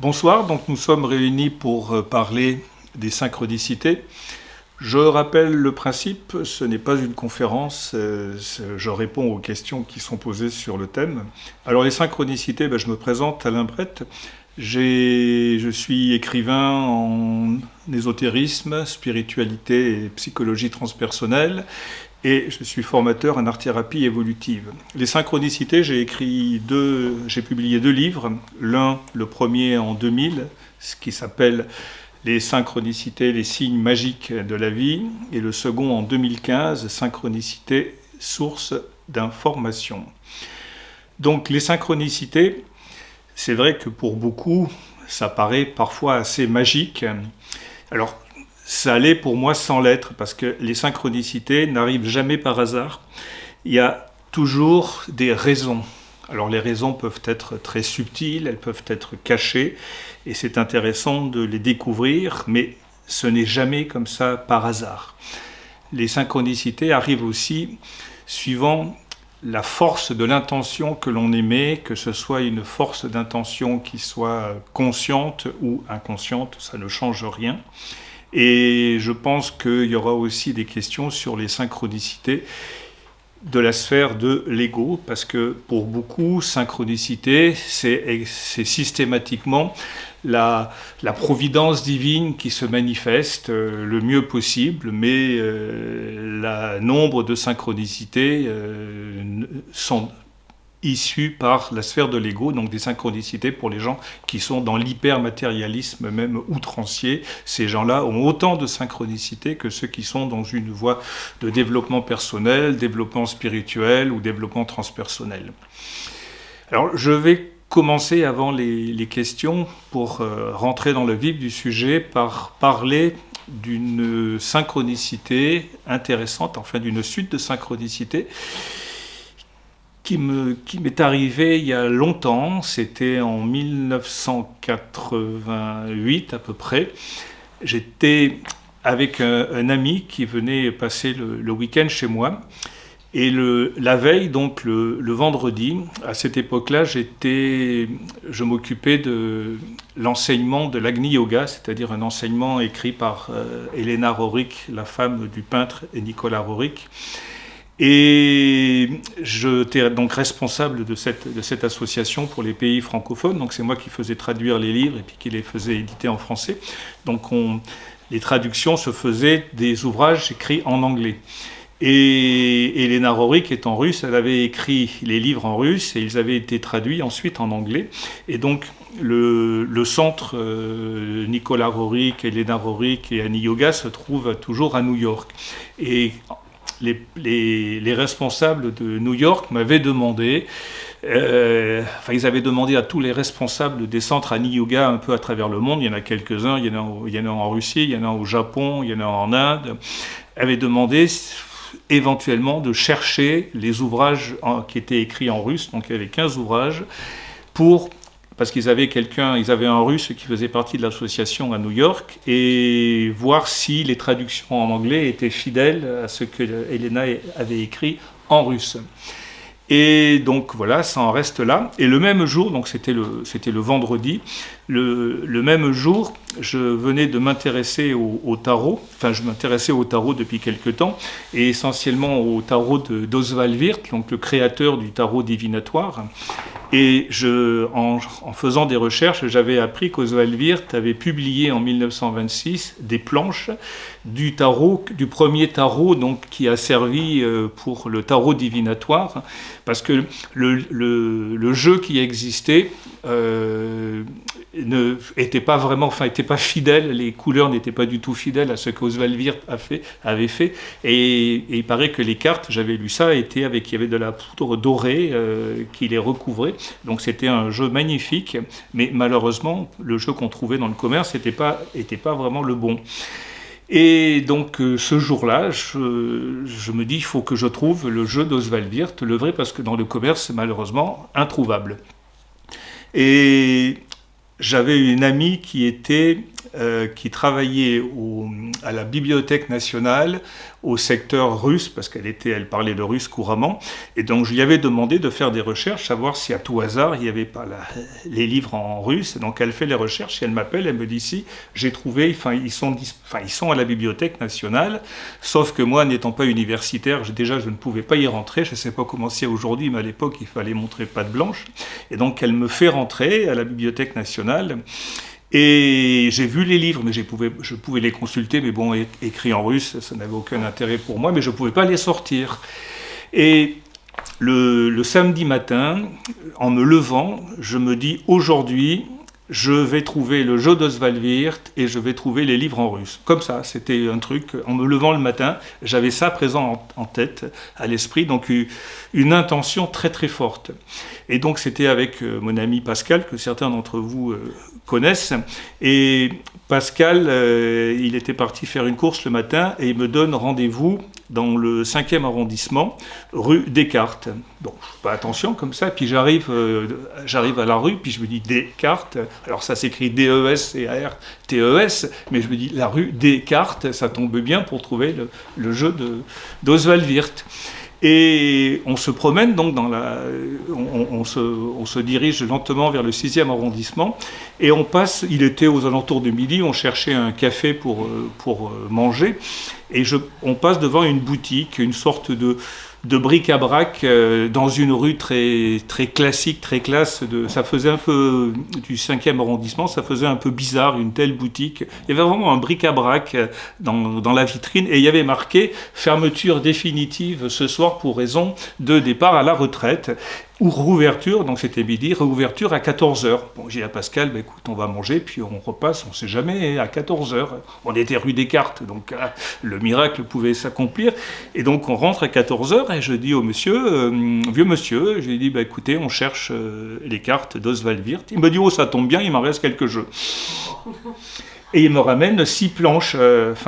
Bonsoir, donc nous sommes réunis pour parler des synchronicités. Je rappelle le principe, ce n'est pas une conférence, je réponds aux questions qui sont posées sur le thème. Alors les synchronicités, je me présente, Alain Brett, je suis écrivain en ésotérisme, spiritualité et psychologie transpersonnelle, et je suis formateur en art-thérapie évolutive. Les synchronicités, j'ai publié 2 livres. L'un, le premier en 2000, ce qui s'appelle Les synchronicités, les signes magiques de la vie, et le second en 2015, Synchronicité, source d'information. Donc les synchronicités, c'est vrai que pour beaucoup, ça paraît parfois assez magique. Alors, ça allait pour moi sans l'être, parce que les synchronicités n'arrivent jamais par hasard. Il y a toujours des raisons. Alors les raisons peuvent être très subtiles, elles peuvent être cachées, et c'est intéressant de les découvrir, mais ce n'est jamais comme ça par hasard. Les synchronicités arrivent aussi suivant la force de l'intention que l'on émet, que ce soit une force d'intention qui soit consciente ou inconsciente, ça ne change rien. Et je pense qu'il y aura aussi des questions sur les synchronicités de la sphère de l'ego, parce que pour beaucoup, synchronicité, c'est systématiquement la providence divine qui se manifeste le mieux possible, mais le nombre de synchronicités sont issus par la sphère de l'ego, donc des synchronicités pour les gens qui sont dans l'hypermatérialisme même outrancier. Ces gens-là ont autant de synchronicités que ceux qui sont dans une voie de développement personnel, développement spirituel ou développement transpersonnel. Alors je vais commencer avant les questions pour rentrer dans le vif du sujet par parler d'une synchronicité intéressante, enfin d'une suite de synchronicités qui m'est arrivé il y a longtemps, c'était en 1988 à peu près. J'étais avec un ami qui venait passer le week-end chez moi, et la veille, donc le vendredi, à cette époque-là, je m'occupais de l'enseignement de l'Agni Yoga, c'est-à-dire un enseignement écrit par Elena Rorick, la femme du peintre Nicolas Rorick. Et j'étais donc responsable de cette association pour les pays francophones. Donc c'est moi qui faisais traduire les livres et puis qui les faisais éditer en français. Donc les traductions se faisaient des ouvrages écrits en anglais. Et Elena Rorick étant russe, elle avait écrit les livres en russe et ils avaient été traduits ensuite en anglais. Et donc le centre Nicolas Rorick, Elena Rorick et Agni Yoga se trouve toujours à New York. Et les responsables de New York m'avaient demandé, ils avaient demandé à tous les responsables des centres Agni Yoga un peu à travers le monde, il y en a quelques-uns, il y en a en Russie, il y en a au Japon, il y en a en Inde, avaient demandé éventuellement de chercher les ouvrages qui étaient écrits en russe, donc il y avait 15 ouvrages, parce qu'ils avaient un russe qui faisait partie de l'association à New York, et voir si les traductions en anglais étaient fidèles à ce que Elena avait écrit en russe. Et donc voilà, ça en reste là. Et le même jour, donc c'était le vendredi, le même jour, je venais de m'intéresser au tarot. Enfin, je m'intéressais au tarot depuis quelque temps, et essentiellement au tarot d'Oswald Wirth, donc le créateur du tarot divinatoire. Et en faisant des recherches, j'avais appris qu'Oswald Wirth avait publié en 1926 des planches du premier tarot, donc qui a servi pour le tarot divinatoire, parce que le jeu qui existait n'était pas fidèle, les couleurs n'étaient pas du tout fidèles à ce qu'Oswald Wirth avait fait, et il paraît que les cartes, j'avais lu ça, il y avait de la poudre dorée qui les recouvrait, donc c'était un jeu magnifique, mais malheureusement le jeu qu'on trouvait dans le commerce n'était pas vraiment le bon. Et donc ce jour-là, je me dis, il faut que je trouve le jeu d'Oswald Wirth, le vrai, parce que dans le commerce, c'est malheureusement introuvable. Et j'avais une amie qui était qui travaillait à la Bibliothèque nationale au secteur russe, parce elle parlait le russe couramment, et donc je lui avais demandé de faire des recherches, savoir si à tout hasard il n'y avait pas les livres en russe. Donc elle fait les recherches et elle m'appelle, elle me dit si, j'ai trouvé, ils sont à la Bibliothèque nationale, sauf que moi n'étant pas universitaire, déjà je ne pouvais pas y rentrer, je ne sais pas comment c'est aujourd'hui, mais à l'époque il fallait montrer patte blanche, et donc elle me fait rentrer à la Bibliothèque nationale. Et j'ai vu les livres, mais je pouvais les consulter, mais bon, écrits en russe, ça n'avait aucun intérêt pour moi, mais je ne pouvais pas les sortir. Et le samedi matin, en me levant, je me dis, aujourd'hui, je vais trouver le jeu d'Oswald Wirth et je vais trouver les livres en russe. Comme ça, c'était un truc, en me levant le matin, j'avais ça présent en tête, à l'esprit, donc une intention très très forte. Et donc c'était avec mon ami Pascal, que certains d'entre vous connaissent, et Pascal, il était parti faire une course le matin et il me donne rendez-vous dans le 5e arrondissement, rue Descartes. Bon, pas attention comme ça, puis j'arrive à la rue, puis je me dis Descartes, alors ça s'écrit D-E-S-C-A-R-T-E-S, mais je me dis la rue Descartes, ça tombe bien pour trouver le jeu d'Oswald Wirth. Et on se promène donc on se dirige lentement vers le 6e arrondissement et on passe, il était aux alentours de midi, on cherchait un café pour manger et on passe devant une boutique, une sorte de bric-à-brac dans une rue très, très classique, très classe. Ça faisait un peu du 5e arrondissement, ça faisait un peu bizarre, une telle boutique. Il y avait vraiment un bric-à-brac dans la vitrine et il y avait marqué « Fermeture définitive ce soir pour raison de départ à la retraite ». Ou rouverture, donc c'était midi, rouverture à 14h. Bon, j'ai dit à Pascal, écoute, on va manger, puis on repasse, on ne sait jamais, à 14h. On était rue Descartes, donc le miracle pouvait s'accomplir. Et donc on rentre à 14h, et je dis au monsieur, vieux monsieur, je lui dis, écoutez, on cherche les cartes d'Oswald Wirth. Il me dit, oh, ça tombe bien, il m'en reste quelques jeux. Et il me ramène 6 planches,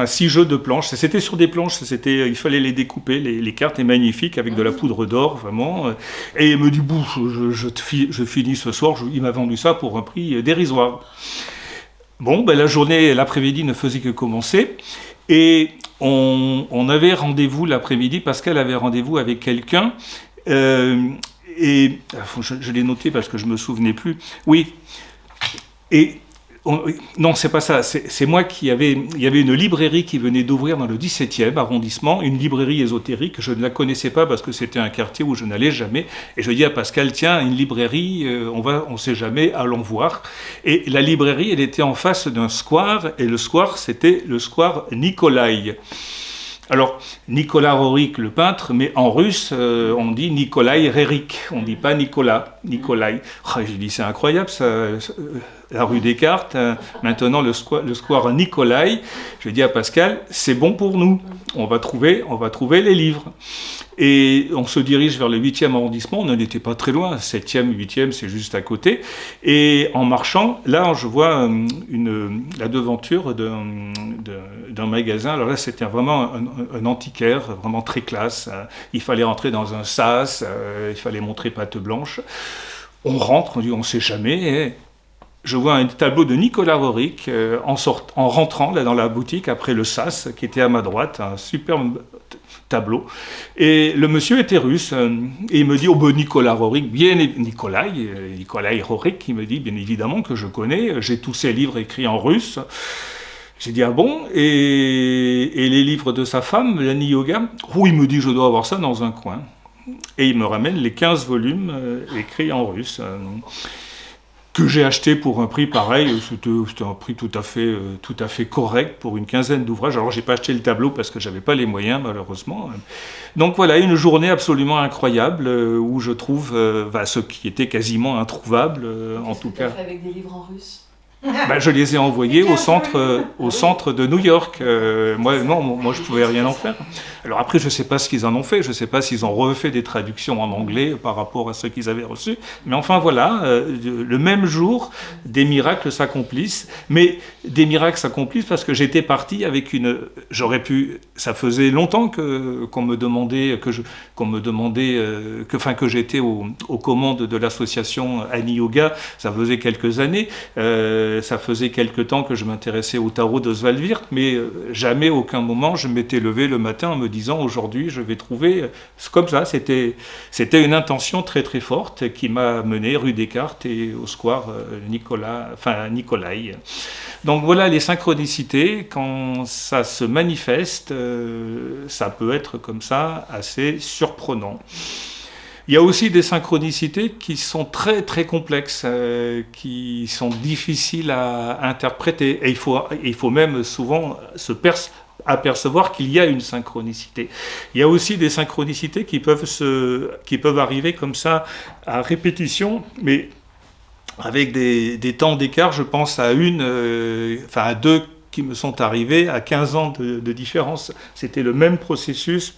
6 jeux de planches. C'était sur des planches, il fallait les découper, les cartes étaient magnifiques avec de la poudre d'or, vraiment. Et il me dit, je finis ce soir, il m'a vendu ça pour un prix dérisoire. Bon, la journée, l'après-midi ne faisait que commencer. Et on avait rendez-vous l'après-midi, Pascal avait rendez-vous avec quelqu'un. Et je l'ai noté parce que je ne me souvenais plus. Oui. Non, c'est pas ça. C'est moi il y avait une librairie qui venait d'ouvrir dans le 17e arrondissement, une librairie ésotérique. Je ne la connaissais pas parce que c'était un quartier où je n'allais jamais. Et je dis à Pascal, tiens, une librairie, on sait jamais, allons voir. Et la librairie, elle était en face d'un square, et le square, c'était le square Nikolai. Alors, Nicolas Roerich, le peintre, mais en russe, on dit Nikolai Rerik, on ne dit pas Nicolas, Nikolai. J'ai dit, c'est incroyable, ça, la rue Descartes, maintenant le square Nikolai. Je dis à Pascal, c'est bon pour nous, on va trouver les livres. Et on se dirige vers le 8e arrondissement, on n'en était pas très loin, 7e, 8e, c'est juste à côté. Et en marchant, là, je vois la devanture d'un magasin. Alors là, c'était vraiment un antiquaire, vraiment très classe. Il fallait rentrer dans un sas, il fallait montrer patte blanche. On rentre, on dit, on ne sait jamais. Et je vois un tableau de Nicolas Roerich en rentrant là, dans la boutique, après le sas, qui était à ma droite, un superbe tableau. Et le monsieur était russe, et il me dit, Nicolas Roerich, Nikolai Roerich, il me dit, bien évidemment que je connais, j'ai tous ses livres écrits en russe. J'ai dit, ah bon, et les livres de sa femme, Lani Yoga? Oh, il me dit, je dois avoir ça dans un coin. Et il me ramène les 15 volumes écrits en russe, que j'ai acheté pour un prix pareil. C'était un prix tout à fait correct pour une quinzaine d'ouvrages. Alors j'ai pas acheté le tableau parce que j'avais pas les moyens, malheureusement. Donc voilà, une journée absolument incroyable où je trouve ce qui était quasiment introuvable, en tout cas. Fait avec des livres en russe. Je les ai envoyés au centre de New York. Moi, je pouvais rien en faire. Alors après, je ne sais pas ce qu'ils en ont fait. Je ne sais pas s'ils ont refait des traductions en anglais par rapport à ceux qu'ils avaient reçus. Mais enfin, voilà, le même jour, des miracles s'accomplissent. Mais des miracles s'accomplissent parce que j'étais parti avec ça faisait longtemps qu'on me demandait que j'étais aux commandes de l'association Ani Yoga. Ça faisait quelques années. ça faisait quelque temps que je m'intéressais au tarot d'Oswald Wirth, mais jamais, aucun moment, je m'étais levé le matin en me disant aujourd'hui je vais trouver. Comme ça, c'était une intention très très forte qui m'a mené rue Descartes et au square Nicolai. Donc voilà, les synchronicités, quand ça se manifeste, ça peut être comme ça assez surprenant. Il y a aussi des synchronicités qui sont très très complexes, qui sont difficiles à interpréter. Et il faut même souvent apercevoir qu'il y a une synchronicité. Il y a aussi des synchronicités qui peuvent arriver comme ça à répétition, mais avec des temps d'écart. Je pense à à deux qui me sont arrivés à 15 ans de différence. C'était le même processus.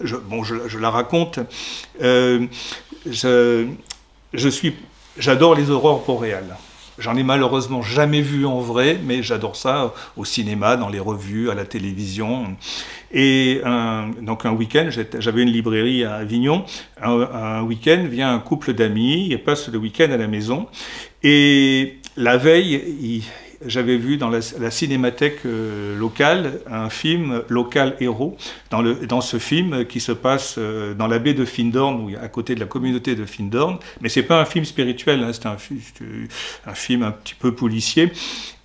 Je la raconte. J'adore les aurores boréales. J'en ai malheureusement jamais vu en vrai, mais j'adore ça au cinéma, dans les revues, à la télévision. Et donc un week-end, j'avais une librairie à Avignon. Un week-end, vient un couple d'amis, ils passent le week-end à la maison. Et la veille, j'avais vu dans la cinémathèque locale un film, Local Héros, dans ce film qui se passe dans la baie de Findorn, à côté de la communauté de Findorn, mais c'est pas un film spirituel, hein, c'est un film un petit peu policier,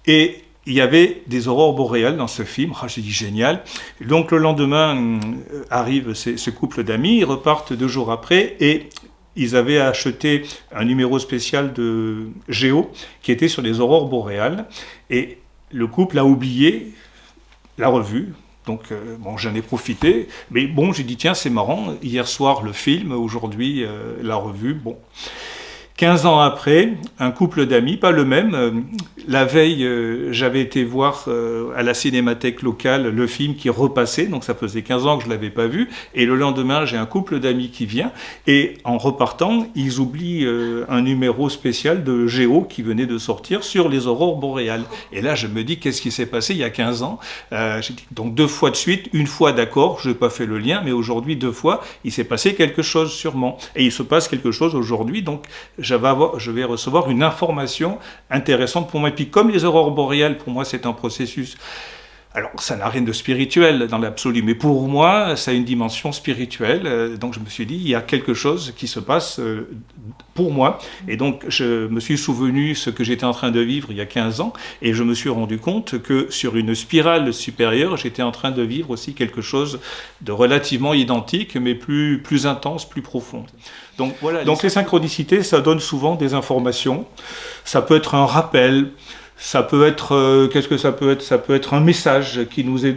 et il y avait des aurores boréales dans ce film. J'ai dit génial. Donc le lendemain arrive ce couple d'amis, ils repartent 2 jours après, et ils avaient acheté un numéro spécial de Géo qui était sur les aurores boréales. Et le couple a oublié la revue. Donc, j'en ai profité. Mais bon, j'ai dit, tiens, c'est marrant. Hier soir, le film. Aujourd'hui, la revue. Bon. 15 ans après, un couple d'amis, pas le même. La veille, j'avais été voir à la cinémathèque locale le film qui repassait, donc ça faisait 15 ans que je ne l'avais pas vu. Et le lendemain, j'ai un couple d'amis qui vient. Et en repartant, ils oublient un numéro spécial de Géo qui venait de sortir sur les aurores boréales. Et là, je me dis, qu'est-ce qui s'est passé il y a 15 ans? J'ai dit, donc 2 fois de suite, 1 fois d'accord, je n'ai pas fait le lien, mais aujourd'hui, 2 fois, il s'est passé quelque chose sûrement. Et il se passe quelque chose aujourd'hui, donc je vais recevoir une information intéressante pour moi. Et puis comme les aurores boréales, pour moi, c'est un processus. Alors, ça n'a rien de spirituel dans l'absolu, mais pour moi, ça a une dimension spirituelle. Donc, je me suis dit, il y a quelque chose qui se passe pour moi. Et donc, je me suis souvenu ce que j'étais en train de vivre il y a 15 ans, et je me suis rendu compte que sur une spirale supérieure, j'étais en train de vivre aussi quelque chose de relativement identique, mais plus intense, plus profond. Donc, voilà. Donc, les synchronicités, ça donne souvent des informations. Ça peut être un rappel. Ça peut être, qu'est-ce que ça peut être? Ça peut être un message qui nous est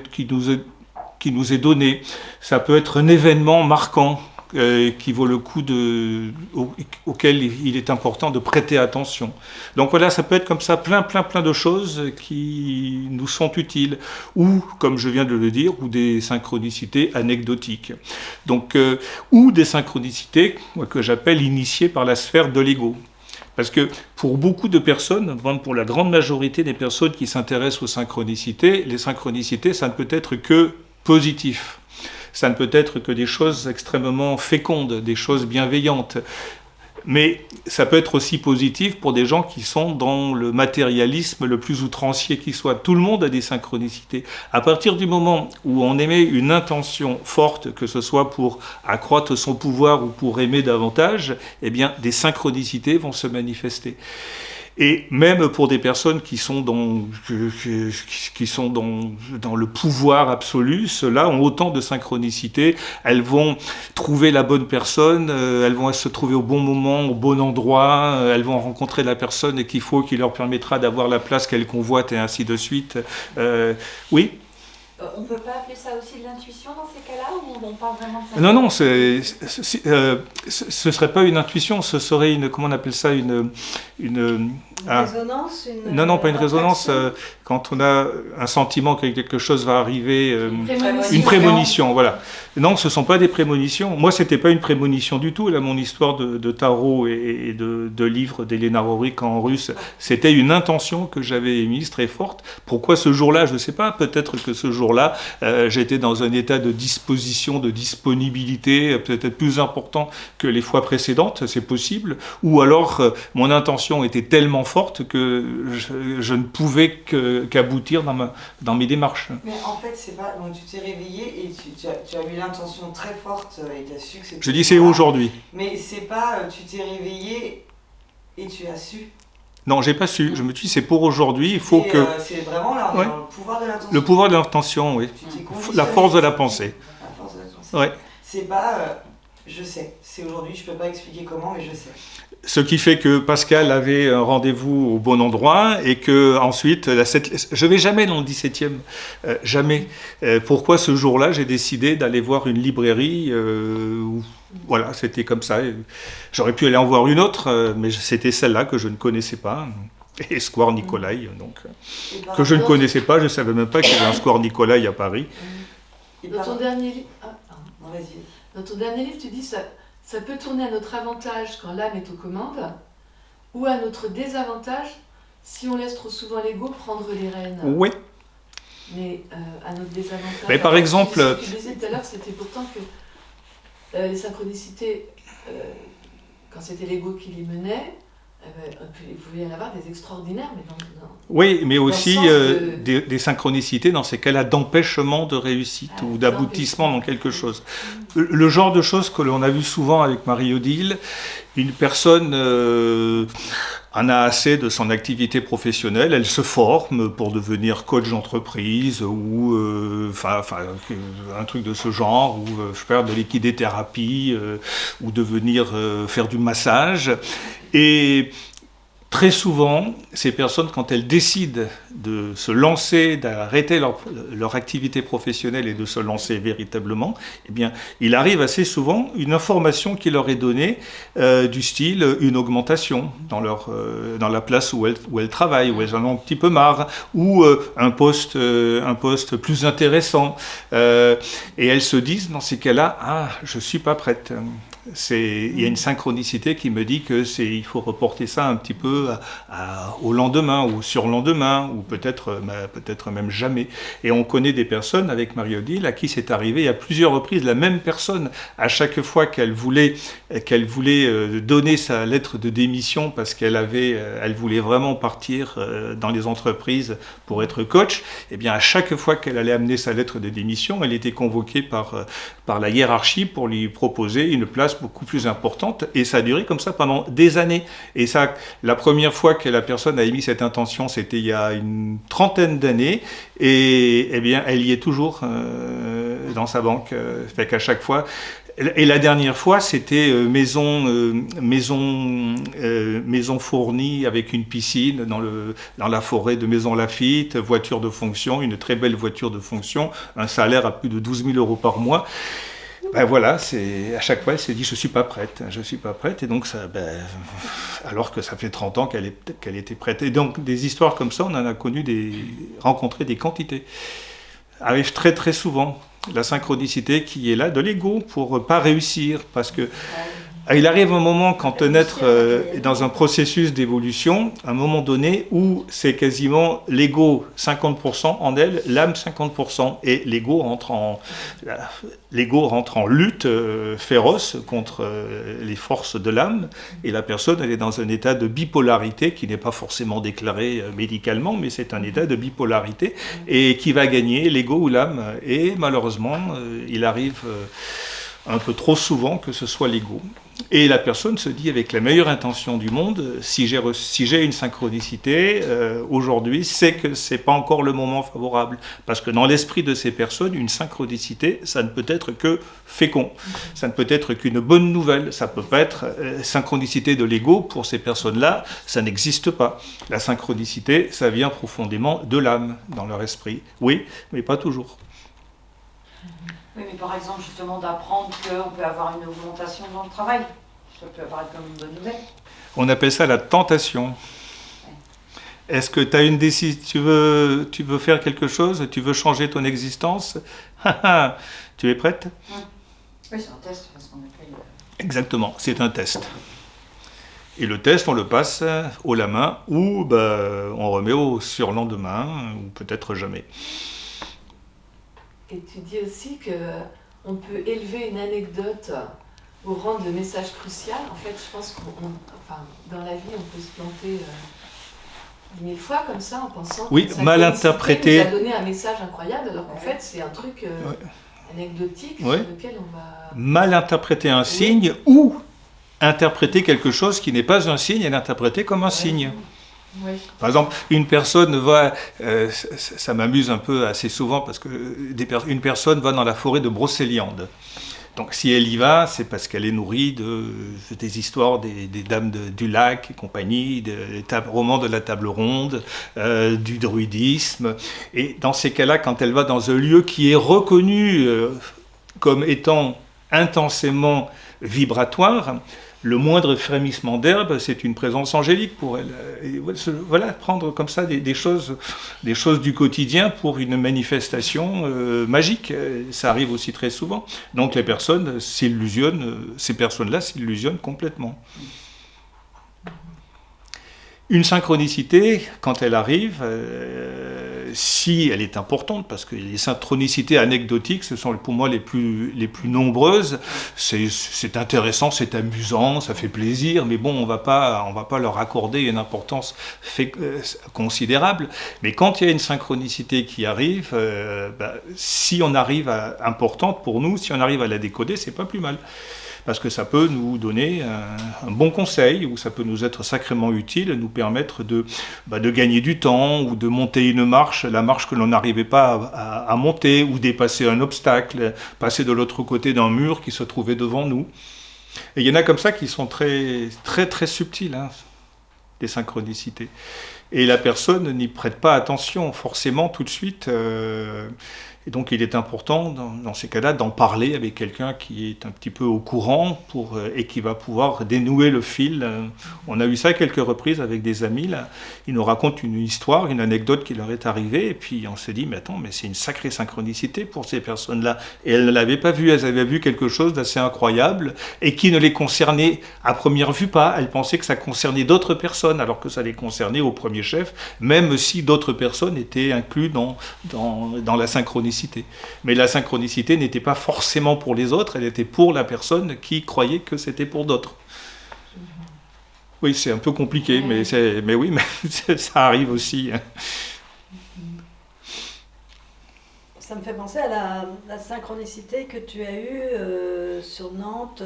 donné. Ça peut être un événement marquant qui vaut le coup auquel il est important de prêter attention. Donc voilà, ça peut être comme ça plein de choses qui nous sont utiles. Ou, comme je viens de le dire, ou des synchronicités anecdotiques. Donc, ou des synchronicités que j'appelle initiées par la sphère de l'ego. Parce que pour beaucoup de personnes, pour la grande majorité des personnes qui s'intéressent aux synchronicités, les synchronicités, ça ne peut être que positif. Ça ne peut être que des choses extrêmement fécondes, des choses bienveillantes. Mais ça peut être aussi positif pour des gens qui sont dans le matérialisme le plus outrancier qui soit. Tout le monde a des synchronicités. À partir du moment où on émet une intention forte, que ce soit pour accroître son pouvoir ou pour aimer davantage, eh bien, des synchronicités vont se manifester. Et même pour des personnes qui sont dans le pouvoir absolu, ceux-là ont autant de synchronicité. Elles vont trouver la bonne personne, elles vont se trouver au bon moment, au bon endroit, elles vont rencontrer la personne qu'il faut, qui leur permettra d'avoir la place qu'elles convoitent, et ainsi de suite. Oui ? On ne peut pas appeler ça aussi de l'intuition dans ces cas-là, ou on parle vraiment de ça? Non, ce serait pas une intuition, ce serait comment on appelle ça, une résonance, Non, pas une résonance. Quand on a un sentiment que quelque chose va arriver, une prémonition, voilà. Non, ce ne sont pas des prémonitions. Moi, c'était pas une prémonition du tout. Là, mon histoire de tarot et de livre d'Elena Rorik en russe, c'était une intention que j'avais émise très forte. Pourquoi ce jour-là? Je ne sais pas. Peut-être que ce jour-là, j'étais dans un état de disposition, de disponibilité, peut-être plus important que les fois précédentes, c'est possible. Ou alors, mon intention était tellement forte que je ne pouvais qu'aboutir dans mes démarches. Mais en fait, c'est pas. Donc tu t'es réveillé et tu as eu l'intention très forte et tu as su que c'était. Je dis c'est aujourd'hui. Mais c'est pas. Tu t'es réveillé et tu as su. Non, j'ai pas su. Je me suis dit c'est pour aujourd'hui. Il faut que. C'est vraiment là, ouais. le pouvoir de l'intention. Le pouvoir de l'intention, oui. La force de la pensée. La force de la pensée. Ouais. C'est pas. Je sais. C'est aujourd'hui. Je peux pas expliquer comment, mais je sais. Ce qui fait que Pascal avait un rendez-vous au bon endroit et que ensuite, je vais jamais dans le 17e, jamais. Pourquoi ce jour-là, j'ai décidé d'aller voir une librairie voilà, c'était comme ça. J'aurais pu aller en voir une autre, mais c'était celle-là que je ne connaissais pas. Et Square Nicolai, donc, que je ne connaissais pas, je ne savais même pas qu'il y avait un Square Nicolai à Paris. Dans ton dernier livre, vas-y. Dans ton dernier livre, tu dis ça peut tourner à notre avantage quand l'âme est aux commandes, ou à notre désavantage si on laisse trop souvent l'ego prendre les rênes. Oui. Mais à notre désavantage. Mais par exemple. Ce que tu disais tout à l'heure, c'était pourtant que les synchronicités, quand c'était l'ego qui les menait, il pouvait y en avoir des extraordinaires, mais oui, mais aussi de... des synchronicités dans ces cas-là d'empêchement de réussite ou d'aboutissement dans quelque chose. Le genre de choses que l'on a vu souvent avec Marie-Odile, une personne en a assez de son activité professionnelle, elle se forme pour devenir coach d'entreprise ou un truc de ce genre, ou faire de l'équidéthérapie, ou devenir faire du massage. Et très souvent, ces personnes, quand elles décident de se lancer, d'arrêter leur activité professionnelle et de se lancer véritablement, eh bien, il arrive assez souvent une information qui leur est donnée du style une augmentation dans la place où elles travaillent, où elles en ont un petit peu marre, ou un poste plus intéressant. Et elles se disent, dans ces cas-là, « Ah, je ne suis pas prête ». Il y a une synchronicité qui me dit il faut reporter ça un petit peu au lendemain ou au surlendemain ou peut-être même jamais. Et on connaît des personnes avec Marie-Odile à qui c'est arrivé à plusieurs reprises, la même personne, à chaque fois qu'elle voulait donner sa lettre de démission parce elle voulait vraiment partir dans les entreprises pour être coach, et bien à chaque fois qu'elle allait amener sa lettre de démission, elle était convoquée par la hiérarchie pour lui proposer une place beaucoup plus importante, et ça a duré comme ça pendant des années. Et ça, la première fois que la personne a émis cette intention, c'était il y a une trentaine d'années, et eh bien, elle y est toujours dans sa banque. Fait qu'à chaque fois. Et la dernière fois, c'était maison fournie avec une piscine dans la forêt de Maison Lafitte, voiture de fonction, une très belle voiture de fonction, un salaire à plus de 12 000 € par mois. Ben voilà, à chaque fois, elle s'est dit « je ne suis pas prête ». Et donc, alors que ça fait 30 ans qu'elle était prête. Et donc, des histoires comme ça, on en a rencontré des quantités. Arrive très très souvent. La synchronicité qui est là de l'ego pour pas réussir, parce que il arrive un moment quand un être est dans un processus d'évolution, à un moment donné où c'est quasiment l'ego 50% en elle, l'âme 50%, et l'ego rentre en lutte féroce contre les forces de l'âme, et la personne elle est dans un état de bipolarité qui n'est pas forcément déclaré médicalement, mais c'est un état de bipolarité, et qui va gagner l'ego ou l'âme, et malheureusement il arrive un peu trop souvent que ce soit l'ego. Et la personne se dit avec la meilleure intention du monde, si j'ai une synchronicité, aujourd'hui, c'est que ce n'est pas encore le moment favorable. Parce que dans l'esprit de ces personnes, une synchronicité, ça ne peut être que fécond. Ça ne peut être qu'une bonne nouvelle. Ça ne peut pas être synchronicité de l'ego. Pour ces personnes-là, ça n'existe pas. La synchronicité, ça vient profondément de l'âme, dans leur esprit. Oui, mais pas toujours. Oui, mais par exemple, justement, d'apprendre qu'on peut avoir une augmentation dans le travail, ça peut apparaître comme une bonne nouvelle. On appelle ça la tentation. Ouais. Est-ce que tu as une décision, tu veux faire quelque chose, tu veux changer ton existence, tu es prête ? Oui, c'est un test, c'est ce qu'on appelle. Exactement, c'est un test. Et le test, on le passe haut la main ou on remet au surlendemain, ou peut-être jamais. Et tu dis aussi qu'on peut élever une anecdote pour rendre le message crucial. En fait, je pense dans la vie, on peut se planter 10 000 fois comme ça en pensant Oui, que mal synchronicité interprété. nous a donné un message incroyable alors qu'en fait c'est un truc anecdotique Ouais. sur lequel on va... Mal interpréter un signe ou interpréter quelque chose qui n'est pas un signe et l'interpréter comme un signe. Oui. Par exemple, une personne va, ça m'amuse un peu assez souvent parce que une personne va dans la forêt de Brocéliande. Donc si elle y va, c'est parce qu'elle est nourrie des histoires des dames du lac et compagnie, des romans de la table ronde, du druidisme. Et dans ces cas-là, quand elle va dans un lieu qui est reconnu comme étant intensément vibratoire, le moindre frémissement d'herbe, c'est une présence angélique pour elle. Et voilà, prendre comme ça des choses du quotidien pour une manifestation magique. Ça arrive aussi très souvent. Donc les personnes s'illusionnent, ces personnes-là s'illusionnent complètement. Une synchronicité, quand elle arrive, si elle est importante, parce que les synchronicités anecdotiques, ce sont pour moi les plus nombreuses, c'est intéressant, c'est amusant, ça fait plaisir, mais bon, on va pas leur accorder une importance considérable. Mais quand il y a une synchronicité qui arrive, si on arrive importante pour nous, si on arrive à la décoder, c'est pas plus mal. Parce que ça peut nous donner un bon conseil, ou ça peut nous être sacrément utile, nous permettre de gagner du temps, ou de monter une marche, la marche que l'on n'arrivait pas à monter, ou dépasser un obstacle, passer de l'autre côté d'un mur qui se trouvait devant nous. Et il y en a comme ça qui sont très, très, très subtils, hein, les synchronicités. Et la personne n'y prête pas attention forcément tout de suite. Et donc il est important dans ces cas-là d'en parler avec quelqu'un qui est un petit peu au courant et qui va pouvoir dénouer le fil. On a eu ça à quelques reprises avec des amis. Là. Ils nous racontent une histoire, une anecdote qui leur est arrivée, et puis on s'est dit, mais attends, mais c'est une sacrée synchronicité pour ces personnes-là. Et elles ne l'avaient pas vu, elles avaient vu quelque chose d'assez incroyable, et qui ne les concernait à première vue pas. Elles pensaient que ça concernait d'autres personnes, alors que ça les concernait au premier chef, même si d'autres personnes étaient incluses dans la synchronicité. Mais la synchronicité n'était pas forcément pour les autres, elle était pour la personne qui croyait que c'était pour d'autres. Oui, c'est un peu compliqué, mais oui, mais ça arrive aussi. Ça me fait penser à la synchronicité que tu as eue sur Nantes,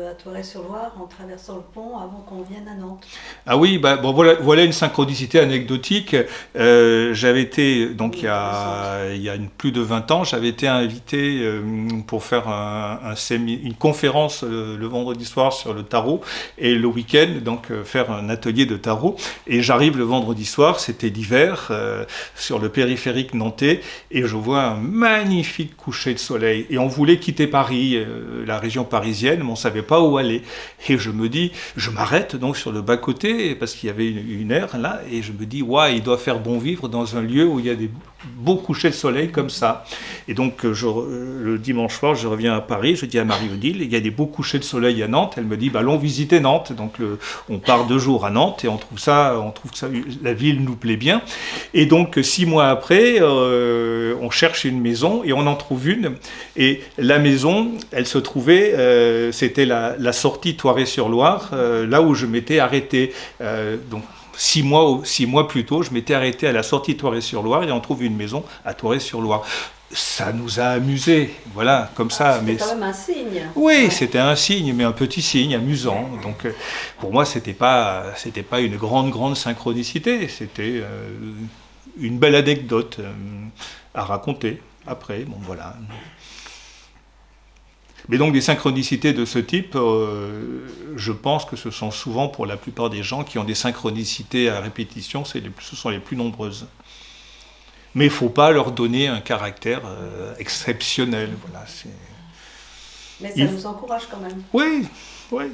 à Toiret-sur-Loire, en traversant le pont avant qu'on vienne à Nantes. Ah oui, voilà une synchronicité anecdotique. J'avais été, donc il y a plus de 20 ans, j'avais été invité pour faire une conférence le vendredi soir sur le tarot, et le week-end, donc faire un atelier de tarot. Et j'arrive le vendredi soir, c'était l'hiver, sur le périphérique nantais, et je vois un magnifique coucher de soleil. Et on voulait quitter Paris, la région parisienne, mais on ne savait pas où aller. Et je me dis, je m'arrête donc sur le bas-côté, parce qu'il y avait une aire là, et je me dis, ouais, il doit faire bon vivre dans un lieu où il y a des beaux couchers de soleil comme ça. Et donc, le dimanche soir, je reviens à Paris, je dis à Marie-Odile, il y a des beaux couchers de soleil à Nantes. Elle me dit, allons visiter Nantes. Donc, on part 2 jours à Nantes, et on trouve que la ville nous plaît bien. Et donc, 6 mois après, on cherche une maison, et on en trouve une. Et la maison, elle se trouvait, c'était la sortie Toiret-sur-Loire, là où je m'étais arrêté. Donc, 6 mois plus tôt, je m'étais arrêté à la sortie Toiret-sur-Loire, et on trouve une maison à Toiret-sur-Loire. Ça nous a amusés, voilà, comme ça. C'était quand même un signe. Oui, c'était un signe, mais un petit signe amusant. Donc, pour moi, c'était pas une grande synchronicité. C'était une belle anecdote à raconter. Après, bon, voilà. Mais donc des synchronicités de ce type, je pense que ce sont souvent, pour la plupart des gens qui ont des synchronicités à répétition, ce sont les plus nombreuses. Mais il ne faut pas leur donner un caractère exceptionnel. Voilà, mais ça nous encourage quand même. Oui, oui.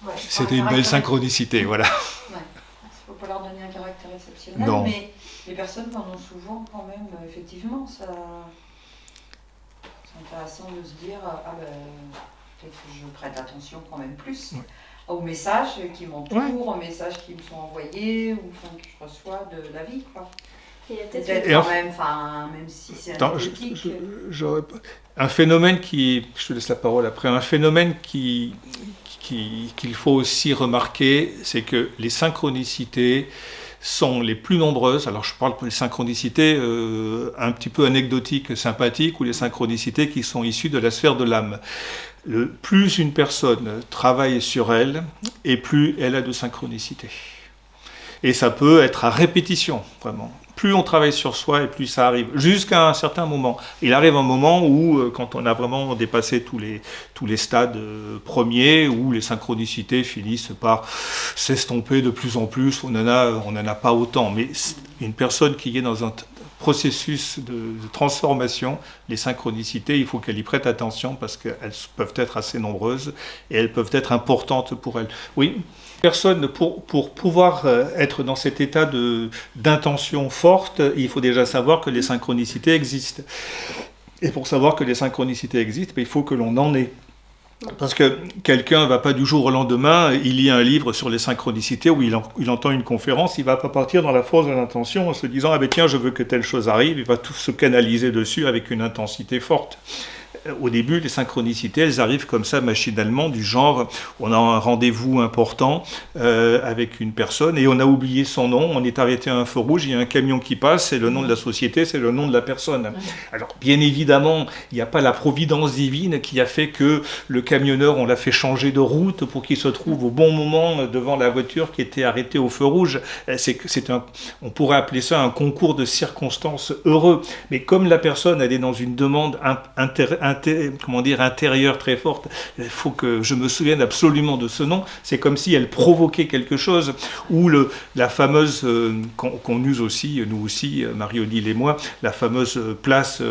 Ouais, C'était une belle synchronicité, voilà. Ouais. Il ne faut pas leur donner un caractère exceptionnel, Non. Mais les personnes en ont souvent quand même, effectivement, c'est intéressant de se dire, peut-être que je prête attention quand même plus aux messages qui m'entourent, aux messages qui me sont envoyés, ou que je reçois de la vie, quoi. Peut-être quand même, même si c'est anecdotique. Un phénomène je te laisse la parole après, un phénomène qui qu'il faut aussi remarquer, c'est que les synchronicités sont les plus nombreuses. Alors je parle des synchronicités un petit peu anecdotiques, sympathiques, ou les synchronicités qui sont issues de la sphère de l'âme. Plus une personne travaille sur elle, et plus elle a de synchronicité. Et ça peut être à répétition, vraiment. Plus on travaille sur soi, et plus ça arrive, jusqu'à un certain moment. Il arrive un moment où, quand on a vraiment dépassé tous les stades premiers, où les synchronicités finissent par s'estomper de plus en plus, on n'en a pas autant. Mais une personne qui est dans un processus de transformation, les synchronicités, il faut qu'elle y prête attention, parce qu'elles peuvent être assez nombreuses, et elles peuvent être importantes pour elle. Oui. Personne, pour pouvoir être dans cet état d'intention forte, il faut déjà savoir que les synchronicités existent. Et pour savoir que les synchronicités existent, il faut que l'on en ait. Parce que quelqu'un ne va pas du jour au lendemain, il lit un livre sur les synchronicités, où il entend une conférence, il ne va pas partir dans la force de l'intention en se disant « Ah ben tiens, je veux que telle chose arrive », il va tout se canaliser dessus avec une intensité forte. Au début, les synchronicités, elles arrivent comme ça, machinalement, du genre, on a un rendez-vous important avec une personne et on a oublié son nom, on est arrêté à un feu rouge, il y a un camion qui passe, c'est le nom de la société, c'est le nom de la personne. Alors, bien évidemment, il n'y a pas la providence divine qui a fait que le camionneur, on l'a fait changer de route pour qu'il se trouve au bon moment devant la voiture qui était arrêtée au feu rouge. On pourrait appeler ça un concours de circonstances heureux. Mais comme la personne, elle est dans une demande intérieure très forte, il faut que je me souvienne absolument de ce nom, c'est comme si elle provoquait quelque chose, ou la fameuse, qu'on use aussi, nous aussi, Marie-Odile et moi, la fameuse place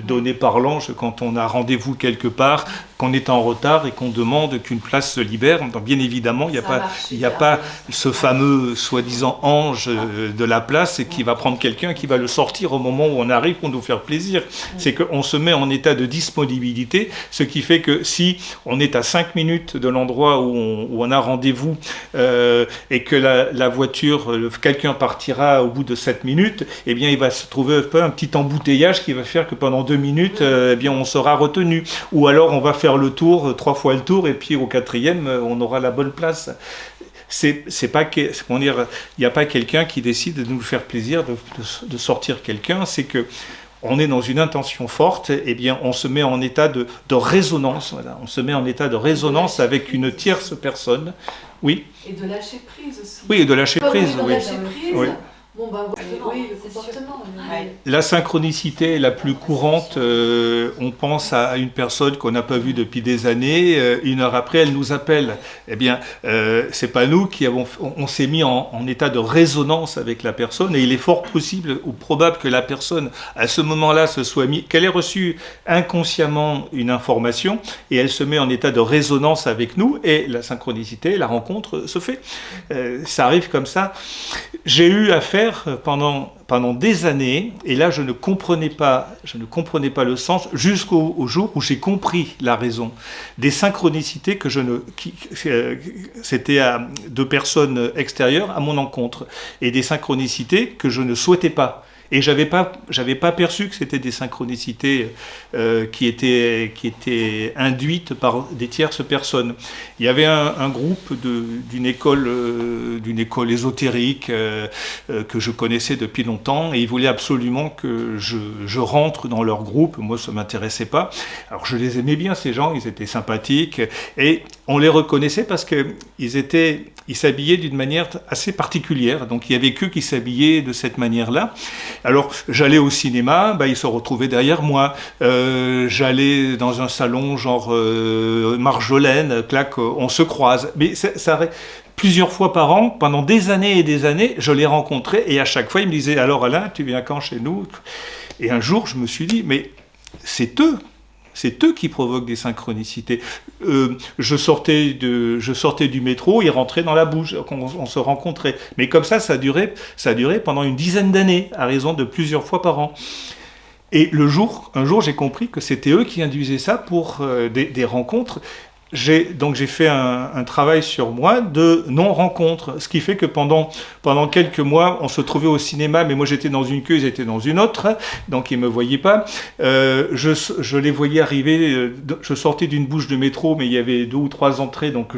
donnée par l'ange quand on a rendez-vous quelque part, qu'on est en retard et qu'on demande qu'une place se libère. Donc, bien évidemment, il n'y a pas ce fameux soi-disant ange de la place qui va prendre quelqu'un qui va le sortir au moment où on arrive pour nous faire plaisir. C'est qu'on se met en état de disponibilité, ce qui fait que si on est à 5 minutes de l'endroit où on a rendez-vous et que la voiture, quelqu'un partira au bout de 7 minutes, eh bien il va se trouver un petit embouteillage qui va faire que pendant 2 minutes, eh bien on sera retenu. Ou alors on va faire le tour, 3 fois le tour, et puis au 4e, on aura la bonne place. C'est pas il n'y a pas quelqu'un qui décide de nous faire plaisir de sortir quelqu'un, c'est que on est dans une intention forte, eh bien on se met en état de résonance, voilà. On se met en état de résonance avec une tierce personne. Oui. Et de lâcher prise aussi. Oui, et de lâcher prise, oui. Lâcher prise. Oui. Bon, ben, oui, le comportement. La synchronicité la plus courante, on pense à une personne qu'on n'a pas vue depuis des années, 1 heure après, elle nous appelle. Eh bien, c'est pas nous qui on s'est mis en état de résonance avec la personne, et il est fort possible ou probable que la personne, à ce moment-là, qu'elle ait reçu inconsciemment une information, et elle se met en état de résonance avec nous, et la synchronicité, la rencontre se fait. Ça arrive comme ça. J'ai eu affaire pendant des années, et là je ne comprenais pas le sens, jusqu'au jour où j'ai compris la raison des synchronicités c'était de personnes extérieures à mon encontre, et des synchronicités que je ne souhaitais pas. Et j'avais pas perçu que c'était des synchronicités qui étaient induites par des tierces personnes. Il y avait un groupe d'une école ésotérique que je connaissais depuis longtemps, et ils voulaient absolument que je rentre dans leur groupe. Moi, ça m'intéressait pas. Alors je les aimais bien, ces gens, ils étaient sympathiques, et on les reconnaissait parce qu'ils s'habillaient d'une manière assez particulière. Donc il y avait qu'eux qui s'habillaient de cette manière-là. Alors j'allais au cinéma, ils se retrouvaient derrière moi. J'allais dans un salon genre Marjolaine, clac, on se croise. Mais ça plusieurs fois par an, pendant des années et des années, je les rencontrais, et à chaque fois ils me disaient « Alors Alain, tu viens quand chez nous ?» Et un jour je me suis dit « Mais c'est eux qui provoquent des synchronicités. » Je sortais du métro, ils rentraient dans la bouche, on se rencontrait. Mais comme ça a duré pendant une dizaine d'années, à raison de plusieurs fois par an. Et un jour, j'ai compris que c'était eux qui induisaient ça pour des rencontres. j'ai fait un travail sur moi de non-rencontre, ce qui fait que pendant quelques mois, on se trouvait au cinéma, mais moi j'étais dans une queue, ils étaient dans une autre, donc ils ne me voyaient pas. Je les voyais arriver, je sortais d'une bouche de métro, mais il y avait 2 ou 3 entrées, donc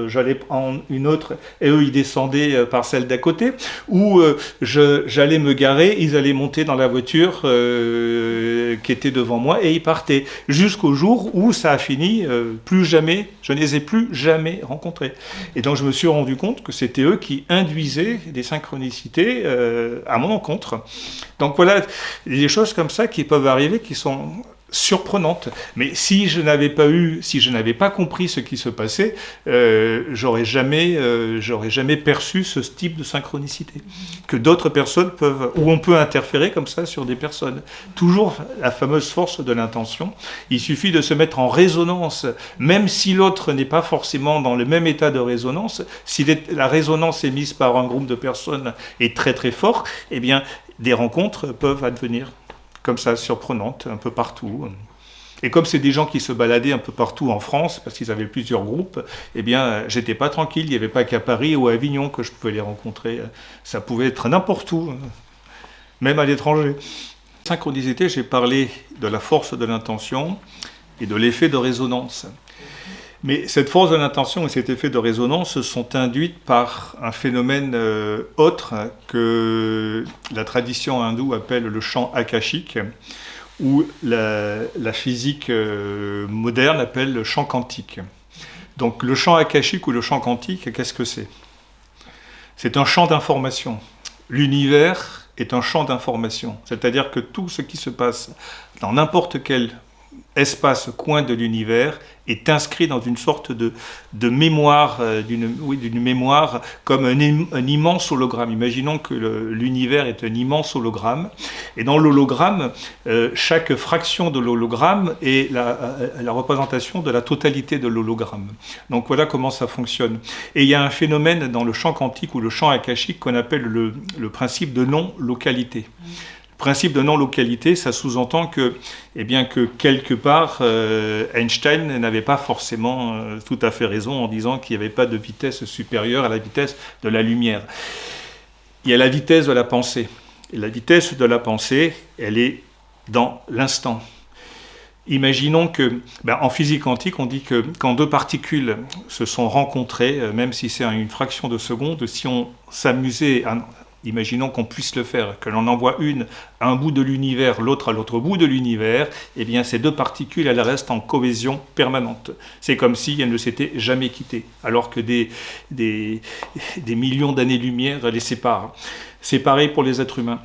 j'allais en une autre, et eux ils descendaient par celle d'à côté, ou j'allais me garer, ils allaient monter dans la voiture qui était devant moi, et ils partaient, jusqu'au jour où ça a fini, je ne les ai plus jamais rencontrés. Et donc je me suis rendu compte que c'était eux qui induisaient des synchronicités à mon encontre. Donc voilà, des choses comme ça qui peuvent arriver, qui sont surprenantes. Mais si je n'avais pas compris ce qui se passait, j'aurais jamais perçu ce type de synchronicité. Que d'autres personnes où on peut interférer comme ça sur des personnes. Toujours la fameuse force de l'intention. Il suffit de se mettre en résonance, même si l'autre n'est pas forcément dans le même état de résonance. Si la résonance émise par un groupe de personnes est très très fort, eh bien, des rencontres peuvent advenir comme ça, surprenantes, un peu partout. Et comme c'est des gens qui se baladaient un peu partout en France, parce qu'ils avaient plusieurs groupes, eh bien, j'étais pas tranquille, il n'y avait pas qu'à Paris ou à Avignon que je pouvais les rencontrer. Ça pouvait être n'importe où, même à l'étranger. Synchronicité, j'ai parlé de la force de l'intention et de l'effet de résonance. Mais cette force de l'intention et cet effet de résonance sont induites par un phénomène autre que la tradition hindoue appelle le champ akashique, ou la physique moderne appelle le champ quantique. Donc le champ akashique ou le champ quantique, qu'est-ce que c'est ? C'est un champ d'information. L'univers est un champ d'information, c'est-à-dire que tout ce qui se passe dans n'importe quel espace, coin de l'univers, est inscrit dans une sorte de mémoire, d'une mémoire comme un immense hologramme. Imaginons que l'univers est un immense hologramme, et dans l'hologramme, chaque fraction de l'hologramme est la représentation de la totalité de l'hologramme. Donc voilà comment ça fonctionne. Et il y a un phénomène dans le champ quantique ou le champ akashique qu'on appelle le principe de non-localité. Principe de non-localité, ça sous-entend que quelque part, Einstein n'avait pas forcément tout à fait raison en disant qu'il n'y avait pas de vitesse supérieure à la vitesse de la lumière. Il y a la vitesse de la pensée. Et la vitesse de la pensée, elle est dans l'instant. Imaginons que, en physique quantique, on dit que quand 2 particules se sont rencontrées, même si c'est une fraction de seconde, si on s'amusait imaginons qu'on puisse le faire, que l'on envoie une à un bout de l'univers, l'autre à l'autre bout de l'univers, eh bien ces 2 particules, elles restent en cohésion permanente. C'est comme si elles ne s'étaient jamais quittées, alors que des millions d'années-lumière les séparent. C'est pareil pour les êtres humains.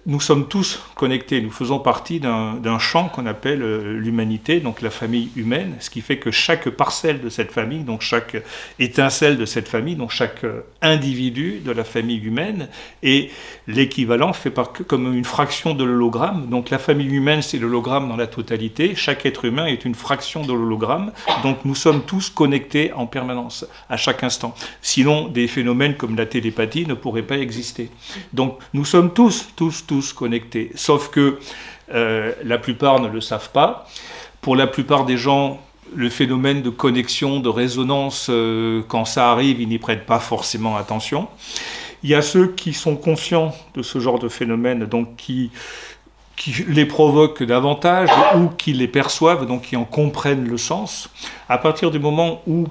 Nous sommes tous connectés, nous faisons partie d'un champ qu'on appelle l'humanité, donc la famille humaine, ce qui fait que chaque parcelle de cette famille, donc chaque étincelle de cette famille, donc chaque individu de la famille humaine est l'équivalent, fait comme une fraction de l'hologramme. Donc la famille humaine, c'est l'hologramme dans la totalité, chaque être humain est une fraction de l'hologramme, donc nous sommes tous connectés en permanence, à chaque instant. Sinon, des phénomènes comme la télépathie ne pourraient pas exister. Donc nous sommes tous connectés, sauf que la plupart ne le savent pas. Pour la plupart des gens, le phénomène de connexion, de résonance, quand ça arrive, ils n'y prêtent pas forcément attention. Il y a ceux qui sont conscients de ce genre de phénomène, donc qui les provoquent davantage ou qui les perçoivent, donc qui en comprennent le sens. À partir du moment où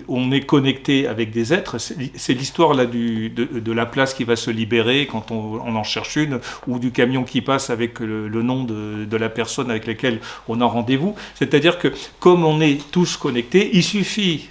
on est connecté avec des êtres, c'est l'histoire là de la place qui va se libérer quand on en cherche une, ou du camion qui passe avec le nom de la personne avec laquelle on a rendez-vous. C'est-à-dire que comme on est tous connectés, il suffit,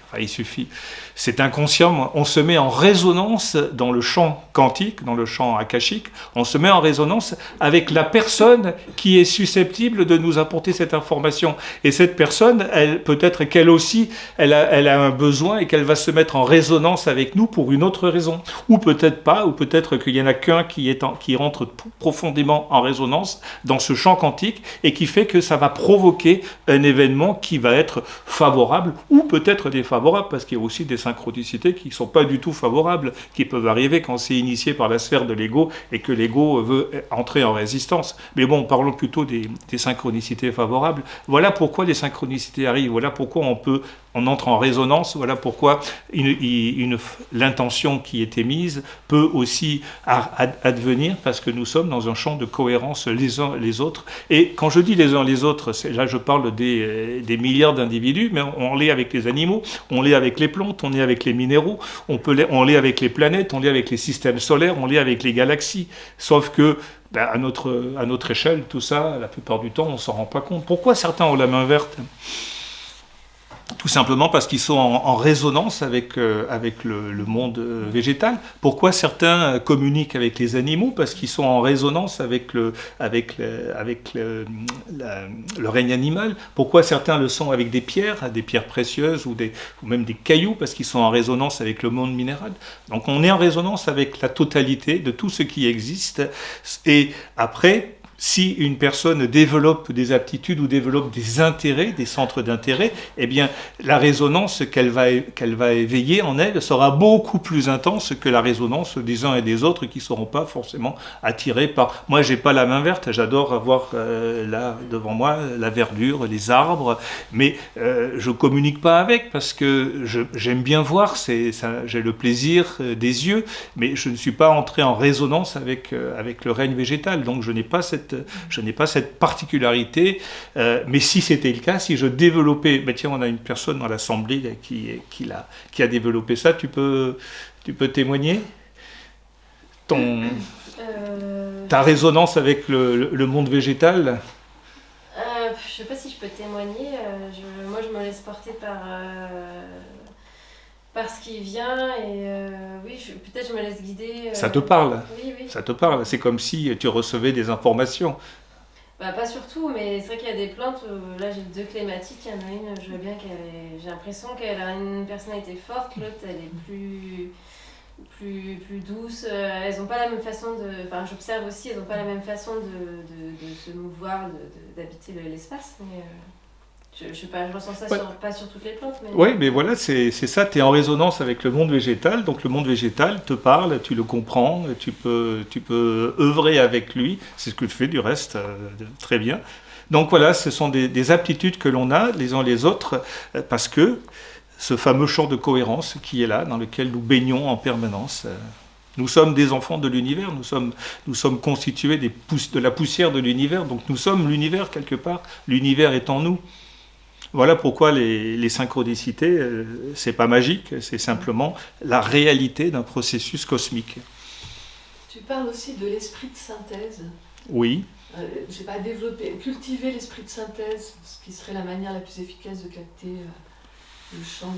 c'est inconscient, on se met en résonance dans le champ quantique, dans le champ akashique, on se met en résonance avec la personne qui est susceptible de nous apporter cette information. Et cette personne, peut-être qu'elle aussi, elle a a un besoin et qu'elle va se mettre en résonance avec nous pour une autre raison. Ou peut-être pas, ou peut-être qu'il y en a qu'un qui rentre profondément en résonance dans ce champ quantique et qui fait que ça va provoquer un événement qui va être favorable ou peut-être défavorable, parce qu'il y a aussi des synchronicités qui ne sont pas du tout favorables, qui peuvent arriver quand c'est initié par la sphère de l'ego et que l'ego veut entrer en résistance. Mais bon, parlons plutôt des synchronicités favorables. Voilà pourquoi les synchronicités arrivent, voilà pourquoi on entre en résonance, voilà pourquoi l'intention qui est émise peut aussi advenir, parce que nous sommes dans un champ de cohérence les uns les autres. Et quand je dis les uns les autres, là je parle des milliards d'individus, mais on l'est avec les animaux, on l'est avec les plantes, on l'est avec les minéraux, on l'est avec les planètes, on l'est avec les systèmes solaires, on l'est avec les galaxies. Sauf que à notre échelle, tout ça, la plupart du temps, on ne s'en rend pas compte. Pourquoi certains ont la main verte ? Tout simplement parce qu'ils sont en résonance avec le monde végétal. Pourquoi certains communiquent avec les animaux ? Parce qu'ils sont en résonance avec le règne animal. Pourquoi certains le sont avec des pierres précieuses ou même des cailloux ? Parce qu'ils sont en résonance avec le monde minéral. Donc on est en résonance avec la totalité de tout ce qui existe. Et après, si une personne développe des aptitudes ou développe des intérêts, des centres d'intérêt, eh bien, la résonance qu'elle va éveiller en elle sera beaucoup plus intense que la résonance des uns et des autres qui ne seront pas forcément attirés par... Moi, je n'ai pas la main verte, j'adore avoir là, devant moi, la verdure, les arbres, mais je ne communique pas avec parce que j'aime bien voir, j'ai le plaisir des yeux, mais je ne suis pas entré en résonance avec le règne végétal, donc je n'ai pas cette particularité, mais si c'était le cas, si je développais, tiens, on a une personne dans l'assemblée là, qui a développé ça, tu peux témoigner ta résonance avec le monde végétal. Je ne sais pas si je peux témoigner, moi je me laisse porter par ce qui vient et oui, peut-être je me laisse guider. Ça te parle ? Oui. Ça te parle, c'est comme si tu recevais des informations. Pas surtout, mais c'est vrai qu'il y a des plantes, là j'ai 2 clématites, il y en a une, je vois bien j'ai l'impression qu'elle a une personnalité forte, l'autre elle est plus douce, elles n'ont pas la même façon j'observe aussi, elles n'ont pas la même façon de se mouvoir, d'habiter l'espace, mais... Je ressens ça pas sur toutes les plantes. Mais... Oui, mais voilà, c'est ça, tu es en résonance avec le monde végétal, donc le monde végétal te parle, tu le comprends, tu peux œuvrer avec lui, c'est ce que tu fais du reste, très bien. Donc voilà, ce sont des aptitudes que l'on a les uns les autres, parce que ce fameux champ de cohérence qui est là, dans lequel nous baignons en permanence. Nous sommes des enfants de l'univers, nous sommes constitués de la poussière de l'univers, donc nous sommes l'univers quelque part, l'univers est en nous. Voilà pourquoi les synchronicités, c'est pas magique, c'est simplement la réalité d'un processus cosmique. Tu parles aussi de l'esprit de synthèse. Oui. Je ne sais pas, cultiver l'esprit de synthèse, ce qui serait la manière la plus efficace de capter le champ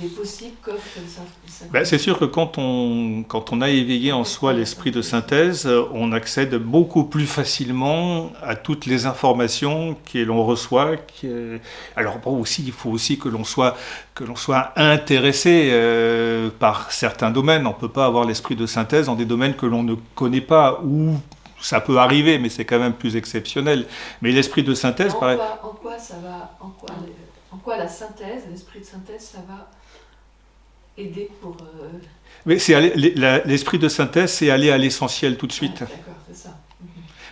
des possibles qu'offre le synthèse. C'est sûr que quand on a éveillé en soi l'esprit de synthèse, on accède beaucoup plus facilement à toutes les informations que l'on reçoit. Alors il faut aussi que l'on soit intéressé par certains domaines. On ne peut pas avoir l'esprit de synthèse dans des domaines que l'on ne connaît pas, ou ça peut arriver, mais c'est quand même plus exceptionnel. Mais l'esprit de synthèse... En quoi la synthèse, l'esprit de synthèse, ça va aider pour... Mais l'esprit de synthèse, c'est aller à l'essentiel tout de suite. Ah, d'accord, c'est ça.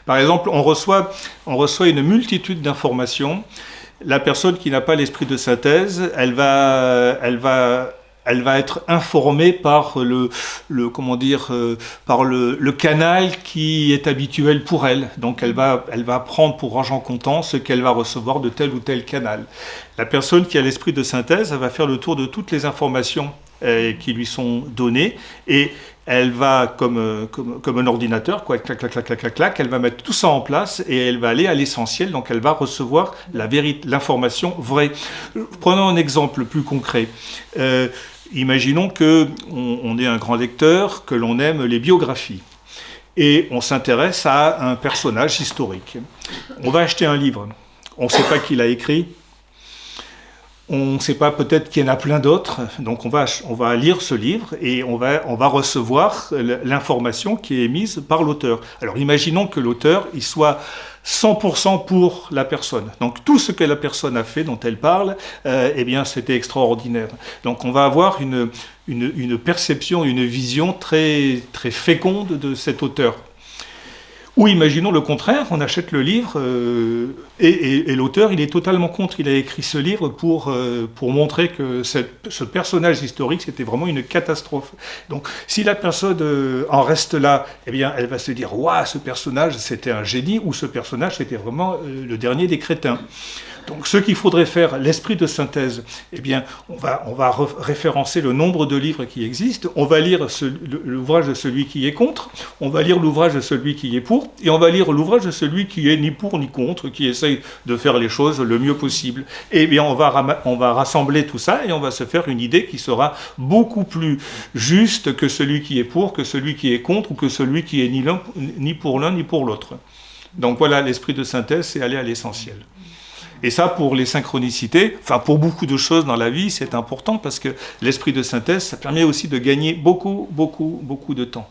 Par exemple, on reçoit une multitude d'informations. La personne qui n'a pas l'esprit de synthèse, elle va être informée par le canal qui est habituel pour elle. Donc elle va prendre pour argent comptant ce qu'elle va recevoir de tel ou tel canal. La personne qui a l'esprit de synthèse, elle va faire le tour de toutes les informations qui lui sont données, et elle va, comme un ordinateur, quoi, clac, clac, clac, clac, clac, clac, elle va mettre tout ça en place et elle va aller à l'essentiel, donc elle va recevoir l'information vraie. Prenons un exemple plus concret. Imaginons qu'on est un grand lecteur, que l'on aime les biographies, et on s'intéresse à un personnage historique. On va acheter un livre, on ne sait pas qui l'a écrit. On ne sait pas, peut-être qu'il y en a plein d'autres, donc on va lire ce livre et on va recevoir l'information qui est émise par l'auteur. Alors imaginons que l'auteur il soit 100% pour la personne. Donc tout ce que la personne a fait, dont elle parle, eh bien c'était extraordinaire. Donc on va avoir une perception, une vision très, très féconde de cet auteur. Ou imaginons le contraire, on achète le livre et l'auteur il est totalement contre, il a écrit ce livre pour montrer que ce personnage historique c'était vraiment une catastrophe. Donc si la personne en reste là, eh bien elle va se dire « Waouh, ce personnage c'était un génie » ou « ce personnage c'était vraiment le dernier des crétins ». Donc ce qu'il faudrait faire, l'esprit de synthèse, eh bien, on va référencer le nombre de livres qui existent, on va lire l'ouvrage de celui qui est contre, on va lire l'ouvrage de celui qui est pour, et on va lire l'ouvrage de celui qui est ni pour ni contre, qui essaye de faire les choses le mieux possible. Et bien on va rassembler tout ça et on va se faire une idée qui sera beaucoup plus juste que celui qui est pour, que celui qui est contre, ou que celui qui est ni pour l'un ni pour l'autre. Donc voilà, l'esprit de synthèse, c'est aller à l'essentiel. Et ça, pour les synchronicités, enfin pour beaucoup de choses dans la vie, c'est important parce que l'esprit de synthèse, ça permet aussi de gagner beaucoup, beaucoup, beaucoup de temps,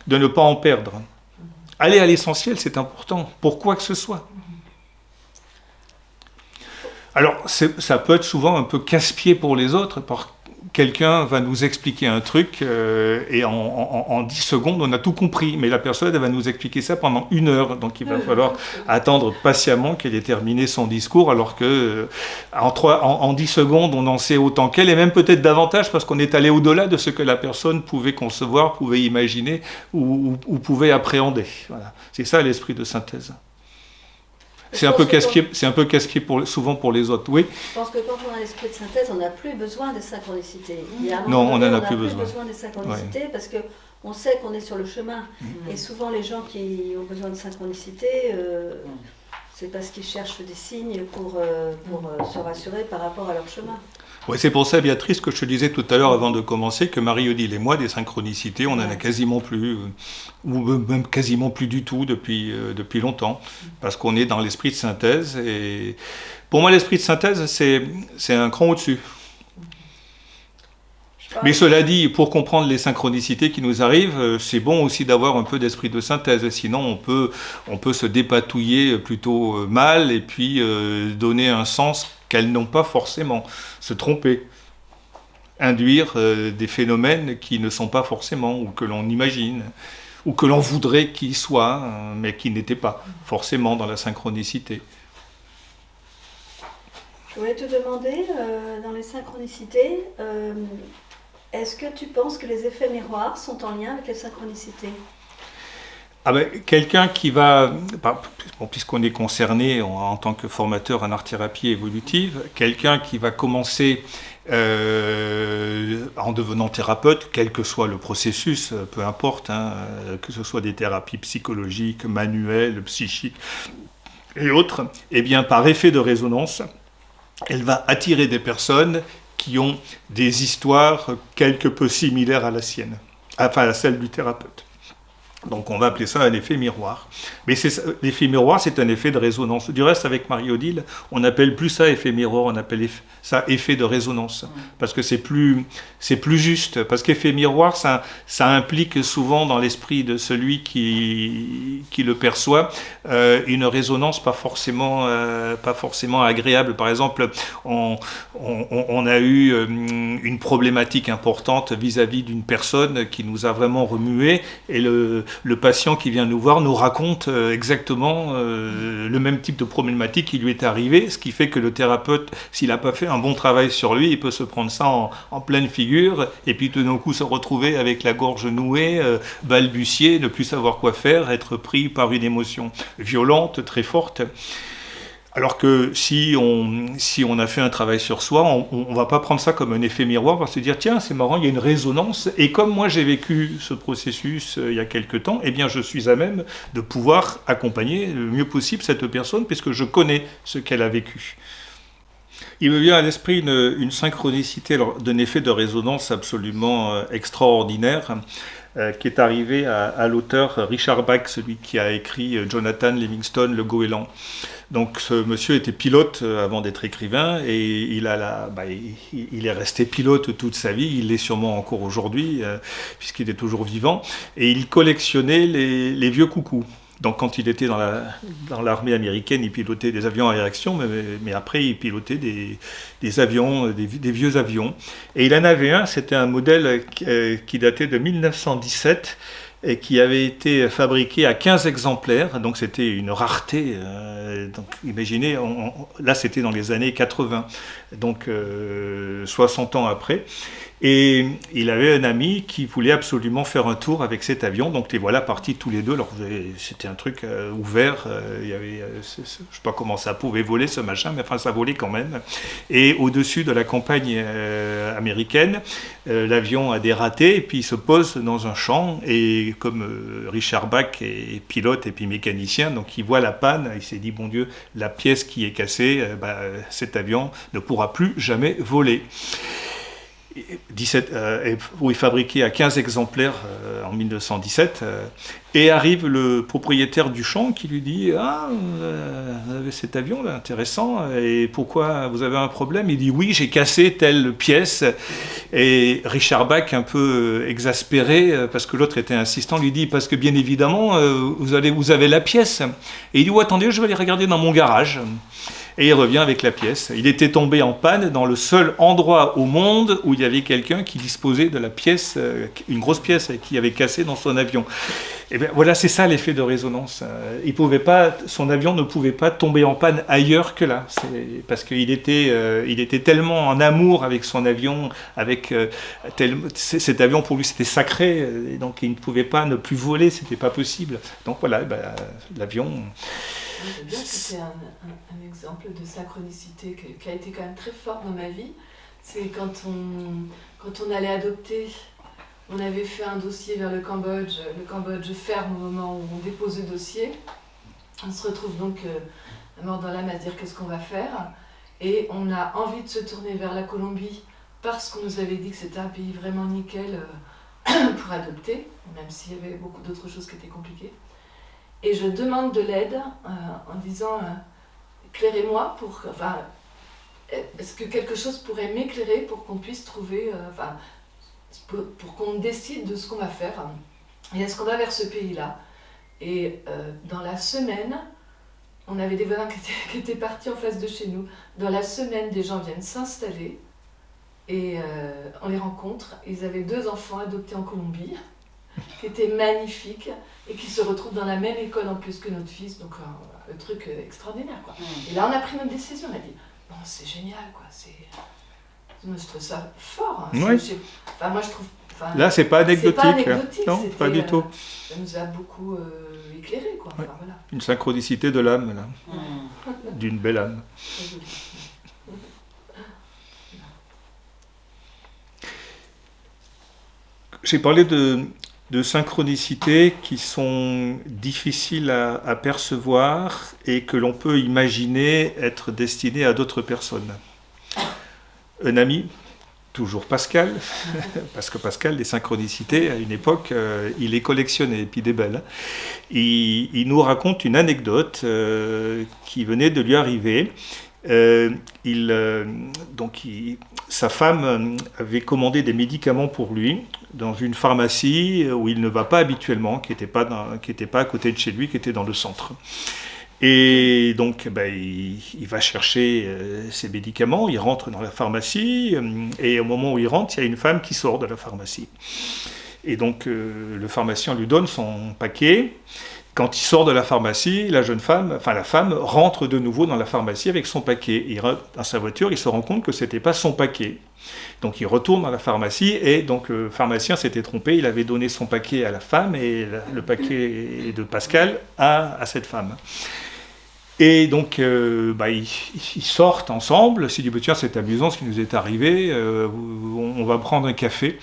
de ne pas en perdre. Aller à l'essentiel, c'est important, pour quoi que ce soit. Alors, ça peut être souvent un peu casse-pied pour les autres, quelqu'un va nous expliquer un truc et en 10 secondes, on a tout compris. Mais la personne, elle va nous expliquer ça pendant 1 heure. Donc, il va falloir attendre patiemment qu'elle ait terminé son discours, alors que en 10 secondes, on en sait autant qu'elle, et même peut-être davantage, parce qu'on est allé au-delà de ce que la personne pouvait concevoir, pouvait imaginer ou pouvait appréhender. Voilà. C'est ça l'esprit de synthèse. C'est un peu casse-pied souvent pour les autres, oui. Je pense que quand on a l'esprit de synthèse, on n'a plus besoin des synchronicités. Non, on n'en a plus besoin. Des synchronicités parce qu'on sait qu'on est sur le chemin. Et souvent, les gens qui ont besoin de synchronicité, c'est parce qu'ils cherchent des signes pour se rassurer par rapport à leur chemin. Oui, c'est pour ça, Béatrice, que je te disais tout à l'heure avant de commencer que Marie-Odile et moi, des synchronicités, on n'en a quasiment plus, ou même quasiment plus du tout depuis longtemps, parce qu'on est dans l'esprit de synthèse. Et pour moi, l'esprit de synthèse, c'est un cran au-dessus. Mais cela dit, pour comprendre les synchronicités qui nous arrivent, c'est bon aussi d'avoir un peu d'esprit de synthèse. Sinon, on peut se dépatouiller plutôt mal et puis donner un sens qu'elles n'ont pas forcément, se tromper, induire des phénomènes qui ne sont pas forcément, ou que l'on imagine, ou que l'on voudrait qu'ils soient, mais qui n'étaient pas forcément dans la synchronicité. Je voulais te demander, dans les synchronicités, est-ce que tu penses que les effets miroirs sont en lien avec les synchronicités ? Ah ben, quelqu'un qui va, puisqu'on est concerné en tant que formateur en art-thérapie évolutive, quelqu'un qui va commencer en devenant thérapeute, quel que soit le processus, peu importe, que ce soit des thérapies psychologiques, manuelles, psychiques et autres, eh bien par effet de résonance, elle va attirer des personnes qui ont des histoires quelque peu similaires à la sienne, enfin à celle du thérapeute. Donc on va appeler ça un effet miroir. Mais l'effet miroir, c'est un effet de résonance. Du reste, avec Marie-Odile, on n'appelle plus ça effet miroir, on appelle ça effet de résonance. Parce que c'est plus juste. Parce qu'effet miroir, ça implique souvent dans l'esprit de celui qui le perçoit une résonance pas forcément agréable. Par exemple, on a eu une problématique importante vis-à-vis d'une personne qui nous a vraiment remué, et le patient qui vient nous voir nous raconte exactement le même type de problématique qui lui est arrivé, ce qui fait que le thérapeute, s'il n'a pas fait un bon travail sur lui, il peut se prendre ça en pleine figure, et puis tout d'un coup se retrouver avec la gorge nouée, balbutier, ne plus savoir quoi faire, être pris par une émotion violente, très forte. Alors que si on a fait un travail sur soi, on ne va pas prendre ça comme un effet miroir, on va se dire tiens, c'est marrant, il y a une résonance, et comme moi j'ai vécu ce processus il y a quelque temps, eh bien je suis à même de pouvoir accompagner le mieux possible cette personne, puisque je connais ce qu'elle a vécu. Il me vient à l'esprit une synchronicité d'un effet de résonance absolument extraordinaire. qui est arrivé à l'auteur Richard Bach, celui qui a écrit Jonathan Livingston, le goéland. Donc ce monsieur était pilote avant d'être écrivain et il est resté pilote toute sa vie, il l'est sûrement encore aujourd'hui puisqu'il est toujours vivant, et il collectionnait les vieux coucous. Donc quand il était dans l'armée américaine, il pilotait des avions à réaction, mais après il pilotait des avions, des vieux avions. Et il en avait un, c'était un modèle qui datait de 1917, et qui avait été fabriqué à 15 exemplaires, donc c'était une rareté. Donc imaginez, là c'était dans les années 80, donc 60 ans après. Et il avait un ami qui voulait absolument faire un tour avec cet avion, donc les voilà partis tous les deux. Alors c'était un truc ouvert, il y avait, je ne sais pas comment ça pouvait voler ce machin, mais enfin ça volait quand même. Et au-dessus de la campagne américaine, l'avion a dératé et puis il se pose dans un champ. Et comme Richard Bach est pilote et puis mécanicien, donc il voit la panne, il s'est dit bon Dieu, la pièce qui est cassée, cet avion ne pourra plus jamais voler. Est fabriqué à 15 exemplaires en 1917, et arrive le propriétaire du champ qui lui dit « Ah, vous avez cet avion là, intéressant, et pourquoi vous avez un problème ?» Il dit « Oui, j'ai cassé telle pièce. » Et Richard Bach, un peu exaspéré, parce que l'autre était insistant, lui dit « Parce que bien évidemment, vous avez la pièce. » Et il dit « Oh, attendez, je vais aller regarder dans mon garage. » Et il revient avec la pièce. Il était tombé en panne dans le seul endroit au monde où il y avait quelqu'un qui disposait de la pièce, une grosse pièce qui avait cassé dans son avion. Et bien voilà, c'est ça l'effet de résonance. Son avion ne pouvait pas tomber en panne ailleurs que là. Parce qu'il était tellement en amour avec son avion, cet avion pour lui c'était sacré, et donc il ne pouvait pas ne plus voler, c'était pas possible. Donc voilà, l'avion... J'aime bien que c'est un exemple de synchronicité qui a été quand même très fort dans ma vie. C'est quand on allait adopter, on avait fait un dossier vers le Cambodge ferme au moment où on dépose le dossier. On se retrouve donc à mort dans l'âme à se dire qu'est-ce qu'on va faire. Et on a envie de se tourner vers la Colombie parce qu'on nous avait dit que c'était un pays vraiment nickel pour adopter, même s'il y avait beaucoup d'autres choses qui étaient compliquées. Et je demande de l'aide en disant éclairez-moi est-ce que quelque chose pourrait m'éclairer pour qu'on puisse trouver, pour qu'on décide de ce qu'on va faire. Et est-ce qu'on va vers ce pays-là? Et dans la semaine, on avait des voisins qui étaient partis en face de chez nous. Dans la semaine, des gens viennent s'installer et on les rencontre. Ils avaient 2 enfants adoptés en Colombie, qui étaient magnifiques et qui se retrouvent dans la même école en plus que notre fils, donc un truc extraordinaire quoi. Et là on a pris notre décision, on a dit bon c'est génial quoi, moi je trouve ça fort. Hein. Oui. Moi je trouve. Là c'est pas anecdotique. C'est pas anecdotique, non, pas du tout. Ça nous a beaucoup éclairé quoi. Ouais. Voilà. Une synchronicité de l'âme là, d'une belle âme. J'ai parlé de synchronicités qui sont difficiles à percevoir et que l'on peut imaginer être destinées à d'autres personnes. Un ami, toujours Pascal, parce que Pascal, les synchronicités, à une époque, il les collectionnait, et puis des belles. Il nous raconte une anecdote qui venait de lui arriver. Sa femme avait commandé des médicaments pour lui dans une pharmacie où il ne va pas habituellement, qui n'était pas à côté de chez lui, qui était dans le centre. Et donc il va chercher ses médicaments, il rentre dans la pharmacie, et au moment où il rentre, il y a une femme qui sort de la pharmacie. Et donc le pharmacien lui donne son paquet. Quand il sort de la pharmacie, la femme rentre de nouveau dans la pharmacie avec son paquet. Et dans sa voiture, il se rend compte que ce n'était pas son paquet. Donc il retourne dans la pharmacie et donc le pharmacien s'était trompé, il avait donné son paquet à la femme et le paquet de Pascal à cette femme. Et donc ils sortent ensemble, il s'est dit tiens c'est amusant ce qui nous est arrivé, on va prendre un café.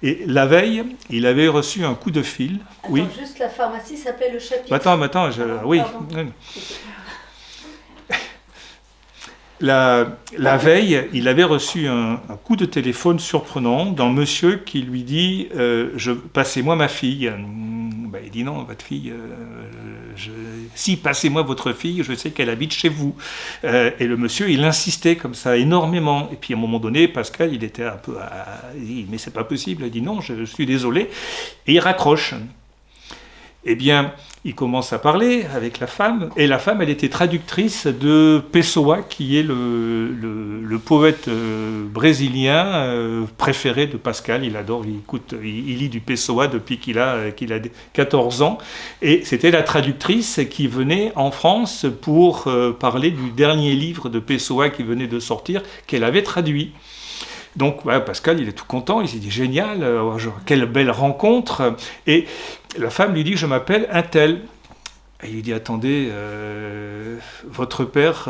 Et la veille, il avait reçu un coup de fil. Attends, oui. Juste la pharmacie s'appelait Le Chapitre. Attends, oui. la veille, il avait reçu un coup de téléphone surprenant d'un monsieur qui lui dit passez-moi ma fille. Il dit non, votre fille, si, passez-moi votre fille, je sais qu'elle habite chez vous. Et le monsieur, il insistait comme ça énormément. Et puis à un moment donné, Pascal, il était un peu. Il dit mais c'est pas possible. Il dit non, je suis désolé. Et il raccroche. Eh bien, il commence à parler avec la femme, et la femme, elle était traductrice de Pessoa, qui est le poète brésilien préféré de Pascal. Il adore, il lit du Pessoa depuis qu'il a 14 ans, et c'était la traductrice qui venait en France pour parler du dernier livre de Pessoa qui venait de sortir, qu'elle avait traduit. Donc voilà, Pascal, il est tout content, il s'est dit génial, quelle belle rencontre. Et la femme lui dit je m'appelle un tel. Et il dit attendez, votre père,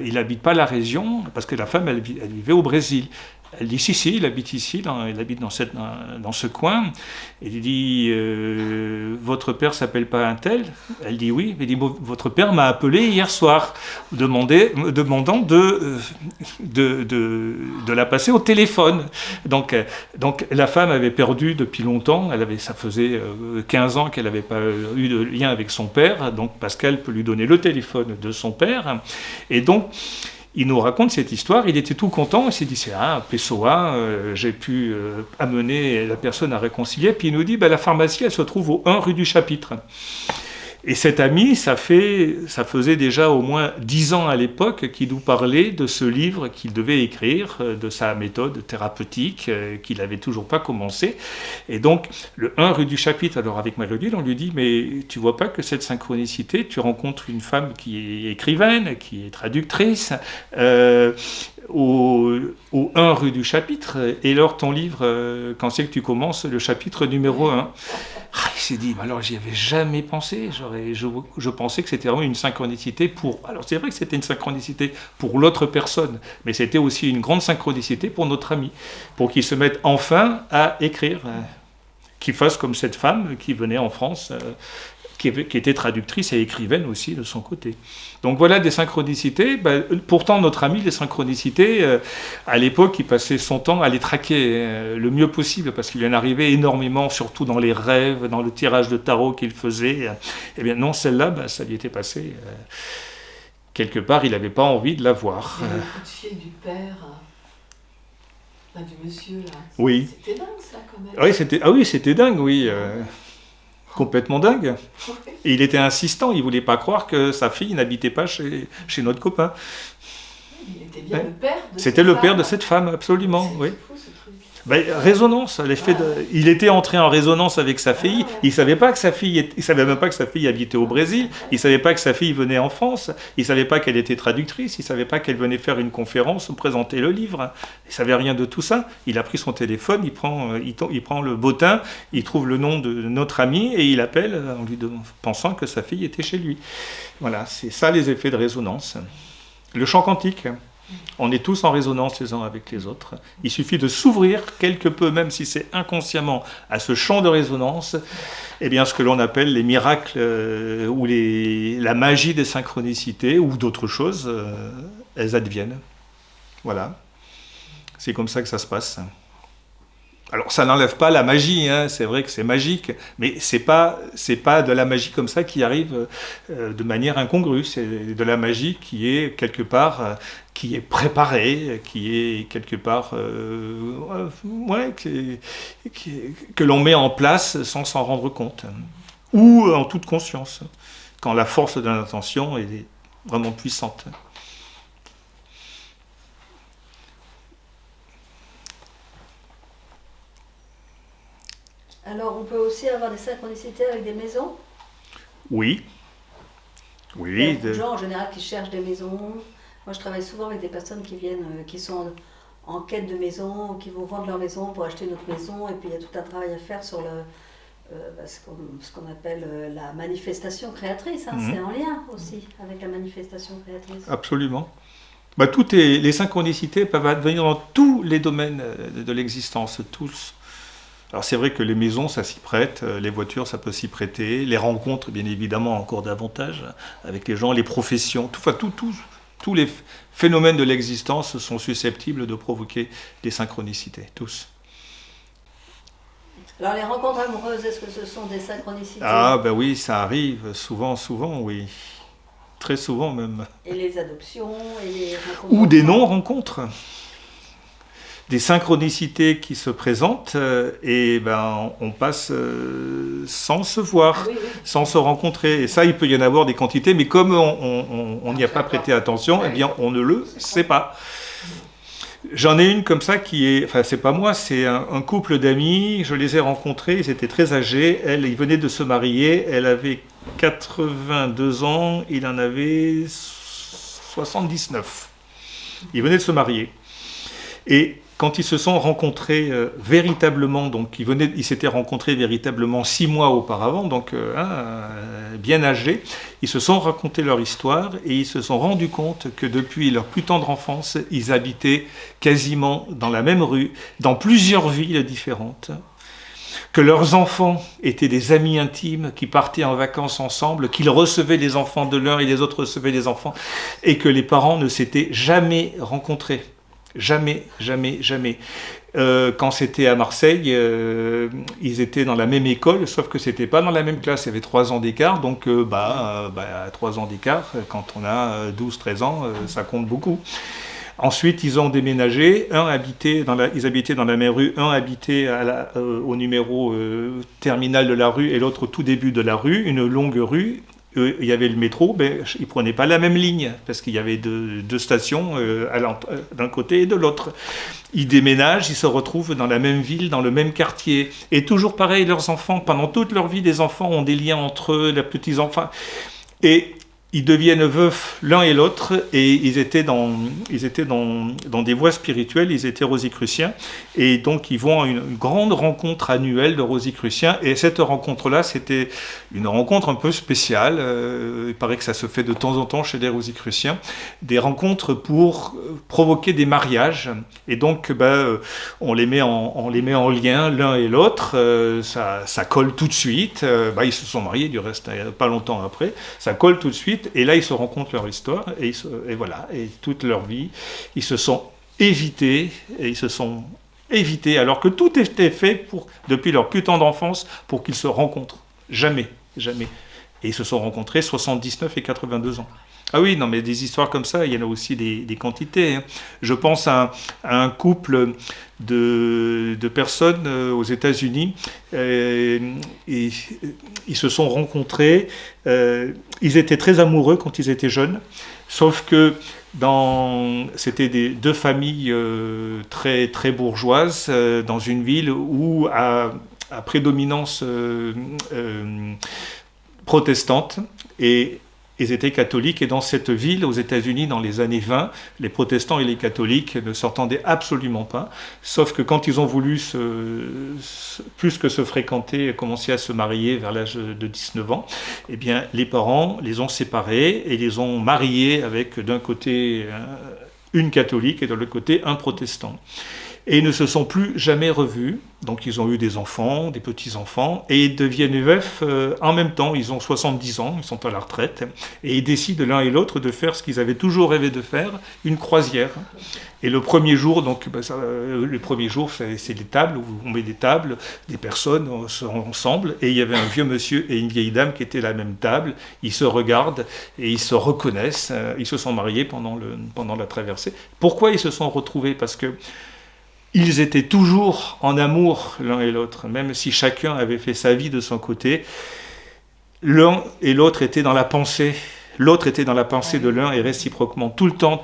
il n'habite pas la région, parce que la femme, elle vivait au Brésil. Elle dit si, il habite ici, il habite dans ce coin. Il dit votre père s'appelle pas un tel? Elle dit oui. Il dit votre père m'a appelé hier soir, demandant de la passer au téléphone. Donc la femme avait perdu depuis longtemps. Ça faisait 15 ans qu'elle n'avait pas eu de lien avec son père. Donc Pascal peut lui donner le téléphone de son père. Et donc il nous raconte cette histoire, il était tout content, il s'est dit, Pessoa, j'ai pu amener la personne à réconcilier, puis il nous dit, la pharmacie, elle se trouve au 1 rue du Chapitre. Et cet ami, ça faisait déjà au moins 10 ans à l'époque qu'il nous parlait de ce livre qu'il devait écrire, de sa méthode thérapeutique, qu'il n'avait toujours pas commencé. Et donc, le 1 rue du Chapitre, alors avec Marie-Odile, on lui dit, mais tu vois pas que cette synchronicité, tu rencontres une femme qui est écrivaine, qui est traductrice, au 1 rue du Chapitre, et alors ton livre, quand c'est que tu commences le chapitre numéro 1? Il s'est dit, alors j'y avais jamais pensé, je pensais que c'était vraiment une synchronicité pour... Alors c'est vrai que c'était une synchronicité pour l'autre personne, mais c'était aussi une grande synchronicité pour notre ami, pour qu'il se mette enfin à écrire, qu'il fasse comme cette femme qui venait en France, qui était traductrice et écrivaine aussi de son côté. Donc voilà des synchronicités. Pourtant, notre ami, les synchronicités, à l'époque, il passait son temps à les traquer le mieux possible, parce qu'il en arrivait énormément, surtout dans les rêves, dans le tirage de tarot qu'il faisait. Eh bien non, celle-là, ça lui était passé. Quelque part, il n'avait pas envie de la voir. Et le coup de fil du père, du monsieur, là. Oui. C'était dingue, ça, quand même. Oui, c'était dingue, oui. Complètement dingue. Et il était insistant, il ne voulait pas croire que sa fille n'habitait pas chez notre copain. Il était bien le père de C'était le père de cette femme, absolument. Oui. Fou, ce truc. Résonance, il était entré en résonance avec sa fille, il ne savait pas que sa fille, il savait même pas que sa fille habitait au Brésil, il ne savait pas que sa fille venait en France, il ne savait pas qu'elle était traductrice, il ne savait pas qu'elle venait faire une conférence ou présenter le livre, il ne savait rien de tout ça. Il a pris son téléphone, il prend le bottin, il trouve le nom de notre ami et il appelle en lui pensant que sa fille était chez lui. Voilà, c'est ça les effets de résonance. Le champ quantique. On est tous en résonance les uns avec les autres. Il suffit de s'ouvrir quelque peu, même si c'est inconsciemment, à ce champ de résonance, eh bien, ce que l'on appelle les miracles ou la magie des synchronicités ou d'autres choses, elles adviennent. Voilà. C'est comme ça que ça se passe. Alors, ça n'enlève pas la magie, hein. C'est vrai que c'est magique, mais c'est pas de la magie comme ça qui arrive de manière incongrue. C'est de la magie qui est quelque part, qui est préparée, qui est quelque part, que l'on met en place sans s'en rendre compte, ou en toute conscience, quand la force de l'intention est vraiment puissante. Alors, on peut aussi avoir des synchronicités avec des maisons? Oui. Il y a beaucoup de gens en général qui cherchent des maisons. Moi, je travaille souvent avec des personnes qui viennent, qui sont en quête de maison, ou qui vont vendre leur maison pour acheter une autre maison. Et puis, il y a tout un travail à faire sur ce qu'on appelle la manifestation créatrice. Hein. C'est en lien aussi avec la manifestation créatrice. Absolument. Les synchronicités peuvent advenir dans tous les domaines de l'existence, tous. Alors c'est vrai que les maisons, ça s'y prête, les voitures, ça peut s'y prêter, les rencontres, bien évidemment, encore davantage, avec les gens, les professions, tous les phénomènes de l'existence sont susceptibles de provoquer des synchronicités, tous. Alors les rencontres amoureuses, est-ce que ce sont des synchronicités? Ah ben oui, ça arrive, souvent, oui. Très souvent même. Et les adoptions, et les rencontres Ou des non-rencontres. Des synchronicités qui se présentent et on passe sans se voir, sans se rencontrer. Et ça, il peut y en avoir des quantités, mais comme on n'y a pas prêté attention, eh bien, on ne le sait pas. J'en ai une comme ça qui est... Enfin, c'est pas moi, c'est un couple d'amis. Je les ai rencontrés, ils étaient très âgés. Ils venaient de se marier. Elle avait 82 ans, il en avait 79. Ils venaient de se marier. Et quand ils se sont rencontrés véritablement, donc ils s'étaient rencontrés véritablement 6 mois auparavant, donc bien âgés, ils se sont raconté leur histoire et ils se sont rendus compte que depuis leur plus tendre enfance, ils habitaient quasiment dans la même rue, dans plusieurs villes différentes, que leurs enfants étaient des amis intimes qui partaient en vacances ensemble, qu'ils recevaient les enfants de l'un et les autres recevaient les enfants, et que les parents ne s'étaient jamais rencontrés. Jamais. Quand c'était à Marseille, ils étaient dans la même école, sauf que c'était pas dans la même classe, il y avait 3 ans d'écart, donc 3 ans d'écart, quand on a 12-13 ans, ça compte beaucoup. Ensuite, ils ont déménagé, ils habitaient dans la même rue, un habitait au numéro terminal de la rue et l'autre au tout début de la rue, une longue rue. Il y avait le métro, ils ne prenaient pas la même ligne, parce qu'il y avait deux stations d'un côté et de l'autre. Ils déménagent, ils se retrouvent dans la même ville, dans le même quartier. Et toujours pareil, leurs enfants, pendant toute leur vie, les enfants ont des liens entre eux, les petits-enfants. Et ils deviennent veufs l'un et l'autre, et ils étaient dans des voies spirituelles, ils étaient rosicruciens, et donc ils vont à une grande rencontre annuelle de rosicruciens, et cette rencontre-là, c'était une rencontre un peu spéciale, il paraît que ça se fait de temps en temps chez les rosicruciens, des rencontres pour provoquer des mariages, et donc on les met en lien l'un et l'autre, ça colle tout de suite, ils se sont mariés du reste, pas longtemps après, ça colle tout de suite. Et là, ils se rencontrent leur histoire, et voilà, et toute leur vie, ils se sont évités, alors que tout était fait depuis leur plus tendre enfance pour qu'ils se rencontrent. Jamais. Et ils se sont rencontrés 79 et 82 ans. Ah oui, non, mais des histoires comme ça, il y en a aussi des quantités. Hein. Je pense à un couple de personnes aux États-Unis, et ils se sont rencontrés, ils étaient très amoureux quand ils étaient jeunes, sauf que c'était deux familles très, très bourgeoises dans une ville où à prédominance protestante, et ils étaient catholiques, et dans cette ville, aux États-Unis, dans les années 20, les protestants et les catholiques ne s'entendaient absolument pas, sauf que quand ils ont voulu plus que se fréquenter, commencer à se marier vers l'âge de 19 ans, eh bien, les parents les ont séparés et les ont mariés avec d'un côté une catholique et de l'autre côté un protestant. Et ils ne se sont plus jamais revus, donc ils ont eu des enfants, des petits-enfants, et ils deviennent veufs en même temps. Ils ont 70 ans, ils sont à la retraite, et ils décident l'un et l'autre de faire ce qu'ils avaient toujours rêvé de faire, une croisière. Et le premier jour, c'est des tables, où on met des tables, des personnes sont ensemble, et il y avait un vieux monsieur et une vieille dame qui étaient à la même table, ils se regardent et ils se reconnaissent, ils se sont mariés pendant la traversée. Pourquoi ils se sont retrouvés ? Parce que ils étaient toujours en amour l'un et l'autre, même si chacun avait fait sa vie de son côté. L'un et l'autre étaient dans la pensée. L'autre était dans la pensée de l'un et réciproquement, tout le temps.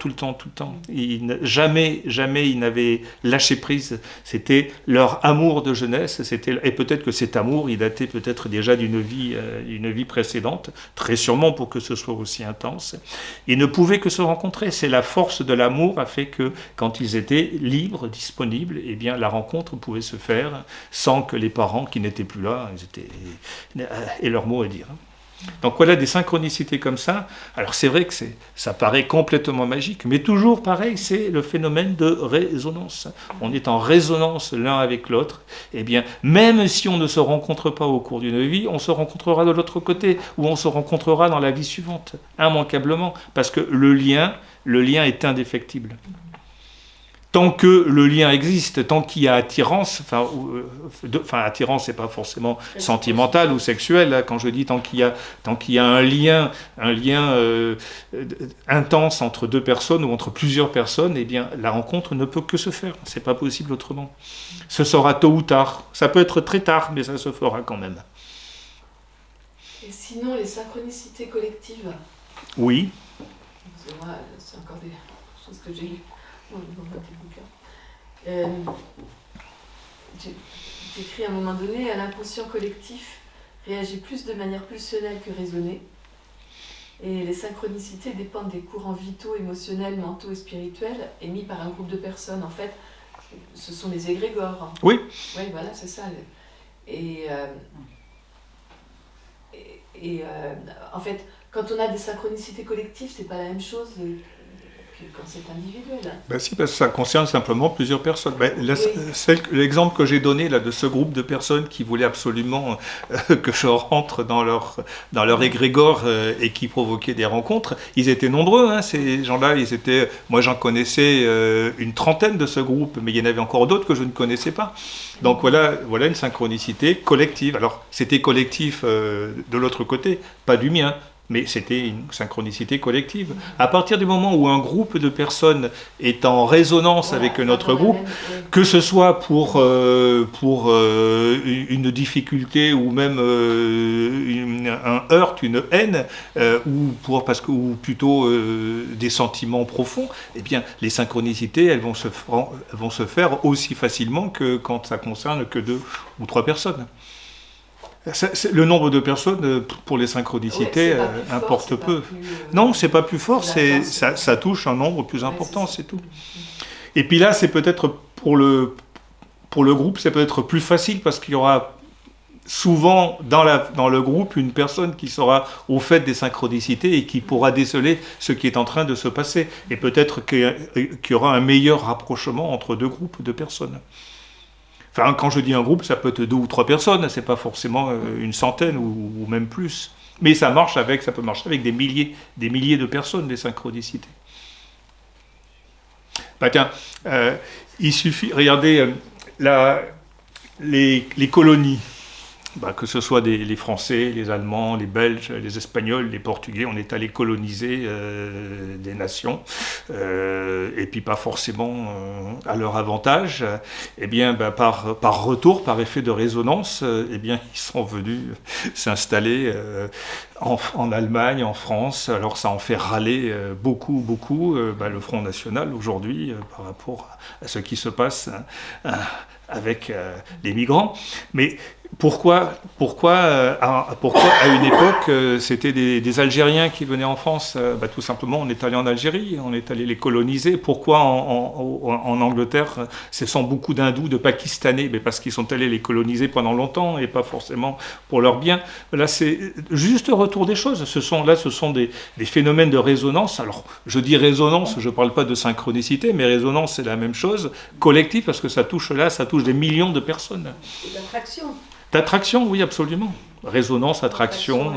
Jamais ils n'avaient lâché prise. C'était leur amour de jeunesse. Et peut-être que cet amour, il datait peut-être déjà d'une vie précédente, très sûrement pour que ce soit aussi intense. Ils ne pouvaient que se rencontrer. C'est la force de l'amour a fait que quand ils étaient libres, disponibles, eh bien la rencontre pouvait se faire sans que les parents qui n'étaient plus là aient leur mot à dire. Donc voilà, des synchronicités comme ça. Alors c'est vrai que ça paraît complètement magique, mais toujours pareil, c'est le phénomène de résonance. On est en résonance l'un avec l'autre. Eh bien, même si on ne se rencontre pas au cours d'une vie, on se rencontrera de l'autre côté, ou on se rencontrera dans la vie suivante, immanquablement, parce que le lien est indéfectible. Tant que le lien existe, tant qu'il y a attirance, attirance, c'est pas forcément sentimental ou sexuel. Là, quand je dis tant qu'il y a un lien intense entre deux personnes ou entre plusieurs personnes, eh bien, la rencontre ne peut que se faire. C'est pas possible autrement. Ce sera tôt ou tard. Ça peut être très tard, mais ça se fera quand même. Et sinon, les synchronicités collectives. Oui. Moi, c'est encore des choses que j'ai lues. J'écris à un moment donné, l'inconscient collectif réagit plus de manière pulsionnelle que raisonnée, et les synchronicités dépendent des courants vitaux, émotionnels, mentaux et spirituels émis par un groupe de personnes. En fait, ce sont les égrégores. Oui. Oui, voilà, c'est ça. En fait, quand on a des synchronicités collectives, c'est pas la même chose quand c'est individuel. Ben si, parce que ça concerne simplement plusieurs personnes. Ben, Oui. L'exemple que j'ai donné là, de ce groupe de personnes qui voulaient absolument que je rentre dans leur égrégore et qui provoquaient des rencontres, ils étaient nombreux, hein, ces gens-là. Moi, j'en connaissais une trentaine de ce groupe, mais il y en avait encore d'autres que je ne connaissais pas. Donc voilà une synchronicité collective. Alors, c'était collectif de l'autre côté, pas du mien. Mais c'était une synchronicité collective. À partir du moment où un groupe de personnes est en résonance avec notre groupe, que ce soit pour une difficulté ou même un heurt, une haine, ou plutôt des sentiments profonds, eh bien, les synchronicités, elles vont se faire aussi facilement que quand ça concerne que 2 ou 3 personnes. Le nombre de personnes pour les synchronicités importe peu. Non, c'est pas plus fort, ça touche un nombre plus important, c'est tout. Et puis là, c'est peut-être pour le groupe, c'est peut-être plus facile parce qu'il y aura souvent dans le groupe une personne qui sera au fait des synchronicités et qui pourra déceler ce qui est en train de se passer. Et peut-être qu'il y aura un meilleur rapprochement entre 2 groupes de personnes. Enfin, quand je dis un groupe, ça peut être 2 ou 3 personnes, c'est pas forcément une centaine ou même plus. Mais ça peut marcher avec des milliers de personnes, des synchronicités. Bah tiens, il suffit, regardez, les colonies. Que ce soit les Français, les Allemands, les Belges, les Espagnols, les Portugais, on est allé coloniser des nations, et puis pas forcément à leur avantage. Eh bien, par retour, par effet de résonance, eh bien, ils sont venus s'installer en Allemagne, en France. Alors ça en fait râler beaucoup le Front National aujourd'hui par rapport à ce qui se passe avec les migrants. Mais pourquoi à une époque c'était des Algériens qui venaient en France? Tout simplement, on est allé en Algérie, on est allé les coloniser. Pourquoi en Angleterre ce sont beaucoup d'Hindous, de Pakistanais? Parce qu'ils sont allés les coloniser pendant longtemps et pas forcément pour leur bien. Là, c'est juste retour des choses. Ce sont des phénomènes de résonance. Alors, je dis résonance, je ne parle pas de synchronicité, mais résonance, c'est la même chose. Collectif, parce que ça touche des millions de personnes. Et d'attraction. D'attraction, oui, absolument. Résonance, attraction.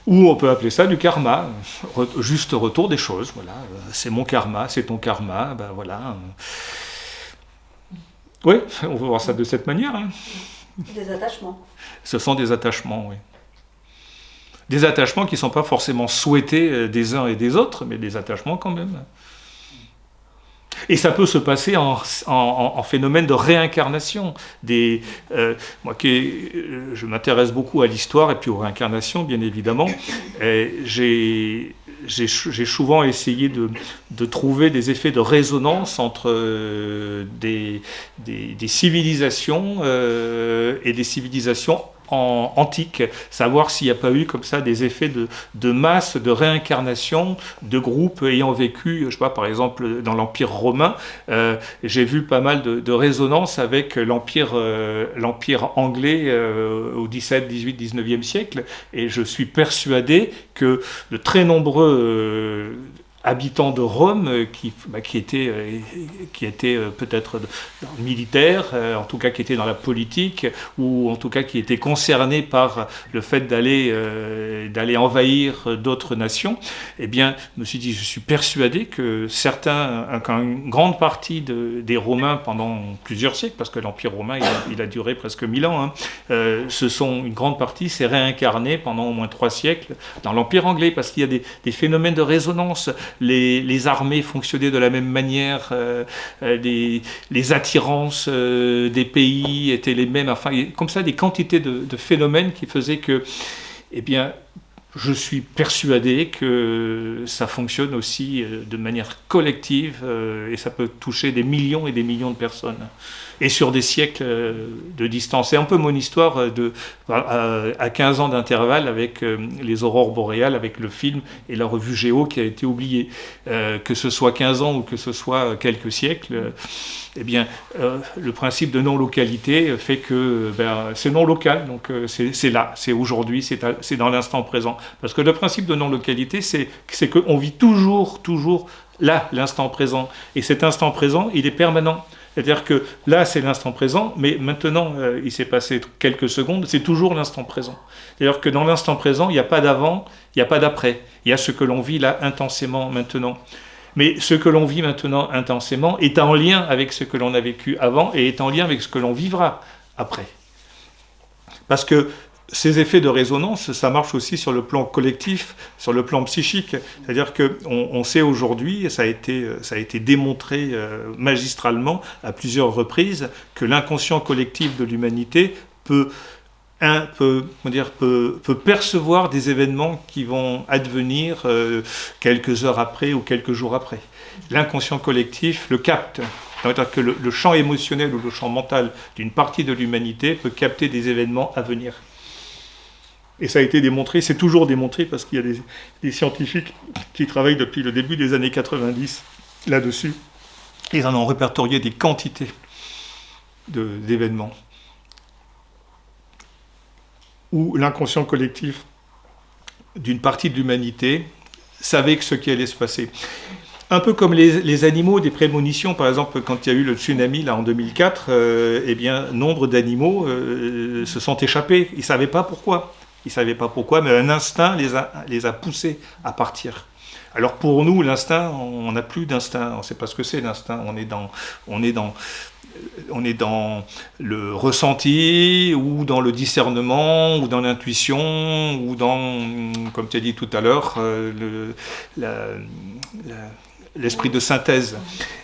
Ou on peut appeler ça du karma. Juste retour des choses, voilà. C'est mon karma, c'est ton karma, voilà. Oui, on peut voir ça de cette manière. Hein. Des attachements. Ce sont des attachements, oui. Des attachements qui ne sont pas forcément souhaités des uns et des autres, mais des attachements quand même. Et ça peut se passer en phénomène de réincarnation. Moi, je m'intéresse beaucoup à l'histoire et puis aux réincarnations, bien évidemment. J'ai souvent essayé de trouver des effets de résonance entre des civilisations et des civilisations antique, savoir s'il n'y a pas eu comme ça des effets de masse, de réincarnation, de groupes ayant vécu, je sais pas, par exemple dans l'Empire romain, j'ai vu pas mal de résonance avec l'Empire anglais au 17, 18, 19e siècle, et je suis persuadé que de très nombreux habitants de Rome qui étaient peut-être militaires, en tout cas qui étaient dans la politique, ou en tout cas qui étaient concernés par le fait d'aller envahir d'autres nations, eh bien, je me suis dit, je suis persuadé que qu'une grande partie des Romains pendant plusieurs siècles, parce que l'Empire romain, il a duré presque 1000 ans, une grande partie s'est réincarnée pendant au moins 3 siècles dans l'Empire anglais, parce qu'il y a des phénomènes de résonance. Les armées fonctionnaient de la même manière, les attirances des pays étaient les mêmes, enfin, comme ça, des quantités de phénomènes qui faisaient que, eh bien, je suis persuadé que ça fonctionne aussi de manière collective et ça peut toucher des millions et des millions de personnes. Et sur des siècles de distance. C'est un peu mon histoire à 15 ans d'intervalle avec les aurores boréales, avec le film et la revue Géo qui a été oubliée. Que ce soit 15 ans ou que ce soit quelques siècles, eh bien, le principe de non-localité fait que c'est non-local, donc c'est là, c'est aujourd'hui, c'est dans l'instant présent. Parce que le principe de non-localité, c'est qu'on vit toujours là, l'instant présent. Et cet instant présent, il est permanent. C'est-à-dire que là, c'est l'instant présent, mais maintenant, il s'est passé quelques secondes, c'est toujours l'instant présent. C'est-à-dire que dans l'instant présent, il n'y a pas d'avant, il n'y a pas d'après. Il y a ce que l'on vit là intensément maintenant. Mais ce que l'on vit maintenant intensément est en lien avec ce que l'on a vécu avant et est en lien avec ce que l'on vivra après. Parce que ces effets de résonance, ça marche aussi sur le plan collectif, sur le plan psychique. C'est-à-dire qu'on sait aujourd'hui, ça a été démontré magistralement à plusieurs reprises, que l'inconscient collectif de l'humanité peut percevoir des événements qui vont advenir quelques heures après ou quelques jours après. L'inconscient collectif le capte. C'est-à-dire que le champ émotionnel ou le champ mental d'une partie de l'humanité peut capter des événements à venir. Et ça a été démontré, c'est toujours démontré, parce qu'il y a des scientifiques qui travaillent depuis le début des années 90 là-dessus. Ils en ont répertorié des quantités d'événements où l'inconscient collectif d'une partie de l'humanité savait ce qui allait se passer. Un peu comme les animaux, des prémonitions, par exemple, quand il y a eu le tsunami là, en 2004, eh bien, nombre d'animaux se sont échappés. Ils ne savaient pas pourquoi. Mais un instinct les a poussés à partir. Alors pour nous, l'instinct, on n'a plus d'instinct, on ne sait pas ce que c'est l'instinct, on est dans le ressenti, ou dans le discernement, ou dans l'intuition, ou dans, comme tu as dit tout à l'heure, l'esprit de synthèse.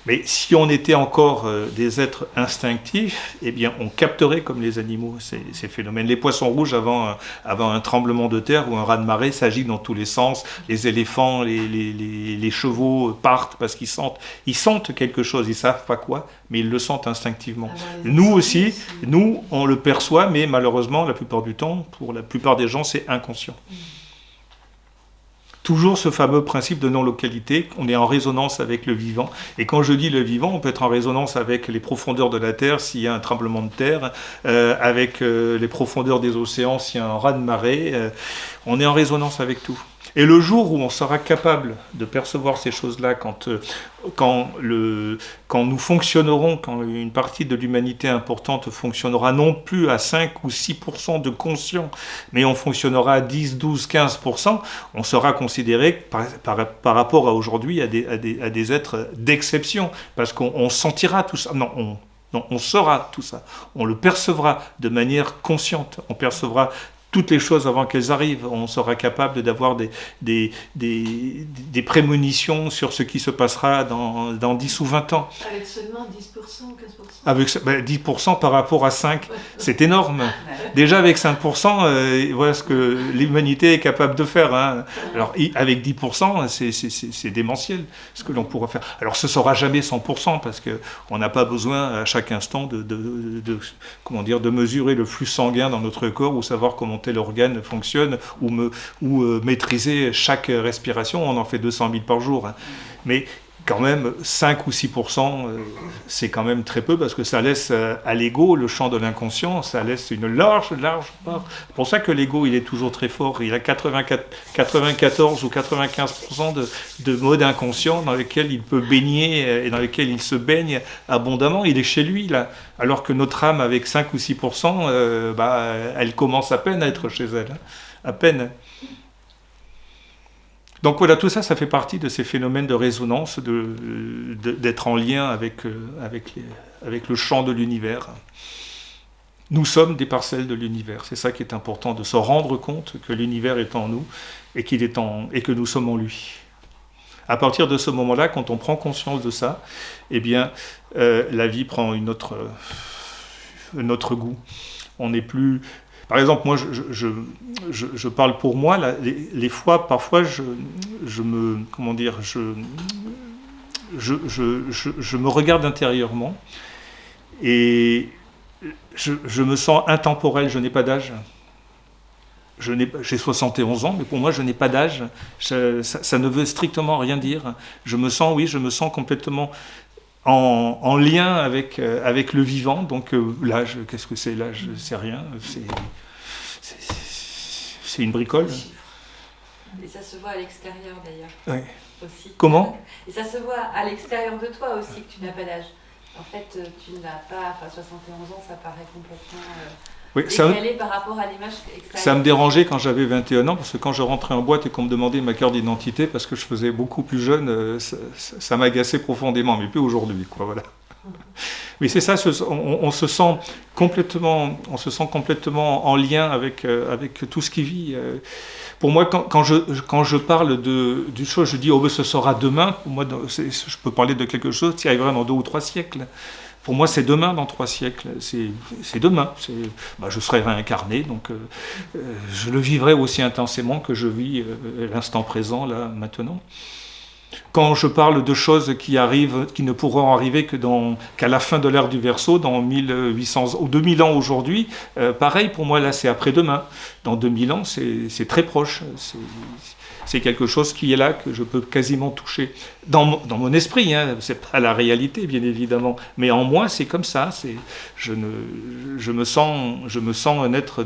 Mais si on était encore des êtres instinctifs, eh bien on capterait comme les animaux ces phénomènes. Les poissons rouges, avant un tremblement de terre ou un raz-de-marée, s'agitent dans tous les sens. Les éléphants, les chevaux partent parce qu'ils sentent quelque chose, ils ne savent pas quoi, mais ils le sentent instinctivement. Nous aussi, nous, on le perçoit, mais malheureusement, la plupart du temps, pour la plupart des gens, c'est inconscient. Toujours ce fameux principe de non-localité, on est en résonance avec le vivant. Et quand je dis le vivant, on peut être en résonance avec les profondeurs de la Terre s'il y a un tremblement de terre, avec les profondeurs des océans s'il y a un raz-de-marée. On est en résonance avec tout. Et le jour où on sera capable de percevoir ces choses-là, quand nous fonctionnerons, quand une partie de l'humanité importante fonctionnera non plus à 5 ou 6% de conscient, mais on fonctionnera à 10, 12, 15%, on sera considéré par rapport à aujourd'hui à des êtres d'exception, parce qu'on sentira tout ça. Non, on saura tout ça. On le percevra de manière consciente. On percevra toutes les choses avant qu'elles arrivent. On sera capable d'avoir des prémonitions sur ce qui se passera dans 10 ou 20 ans. Avec seulement 10% ou 15%. Avec 10% par rapport à 5%, c'est énorme. Déjà avec 5%, voilà ce que l'humanité est capable de faire. Hein. Alors avec 10%, c'est démentiel ce que l'on pourra faire. Alors ce ne sera jamais 100% parce qu'on n'a pas besoin à chaque instant de mesurer le flux sanguin dans notre corps ou savoir comment tel organe fonctionne ou maîtriser chaque respiration. On en fait 200 000 par jour. Hein. Mais quand même, 5 ou 6%, c'est quand même très peu parce que ça laisse à l'ego le champ de l'inconscient, ça laisse une large part. C'est pour ça que l'ego, il est toujours très fort. Il a 94 ou 95% de mode inconscient dans lequel il peut baigner et dans lequel il se baigne abondamment. Il est chez lui, là. Alors que notre âme, avec 5 ou 6%, elle commence à peine à être chez elle. Hein. À peine. Donc voilà, tout ça, ça fait partie de ces phénomènes de résonance, d'être en lien avec le champ de l'univers. Nous sommes des parcelles de l'univers. C'est ça qui est important, de se rendre compte que l'univers est en nous et que nous sommes en lui. À partir de ce moment-là, quand on prend conscience de ça, eh bien, la vie prend un autre goût. On n'est plus... Par exemple, moi, je parle pour moi, là, les fois, parfois, je me regarde intérieurement et je me sens intemporel, je n'ai pas d'âge. J'ai 71 ans, mais pour moi, je n'ai pas d'âge. Ça ne veut strictement rien dire. Je me sens complètement en lien avec le vivant. Donc l'âge, qu'est-ce que c'est l'âge? C'est rien. C'est une bricole. Et ça se voit à l'extérieur d'ailleurs. Oui. Aussi. Comment? Et ça se voit à l'extérieur de toi aussi que tu n'as pas d'âge. En fait, tu n'as pas... Enfin, 71 ans, ça paraît complètement... Oui, décalé par rapport à l'image extérieure. Ça me dérangeait quand j'avais 21 ans, parce que quand je rentrais en boîte et qu'on me demandait ma carte d'identité, parce que je faisais beaucoup plus jeune, ça m'agaçait profondément, mais plus aujourd'hui, quoi, voilà. Mais c'est ça, on se sent complètement en lien avec tout ce qui vit. Pour moi, quand je parle d'une chose, je dis « oh, ben, ce sera demain », pour moi, je peux parler de quelque chose qui arrivera dans 2 ou 3 siècles. Pour moi, c'est demain, dans 3 siècles. C'est demain. Je serai réincarné, donc je le vivrai aussi intensément que je vis l'instant présent, là, maintenant. Quand je parle de choses qui ne pourront arriver qu'à la fin de l'ère du Verseau, dans 1800 ou 2000 ans aujourd'hui, pareil, pour moi, là, c'est après-demain. Dans 2000 ans, c'est très proche. C'est quelque chose qui est là, que je peux quasiment toucher. Dans mon esprit, hein, c'est pas la réalité, bien évidemment, mais en moi, c'est comme ça. Je me sens un être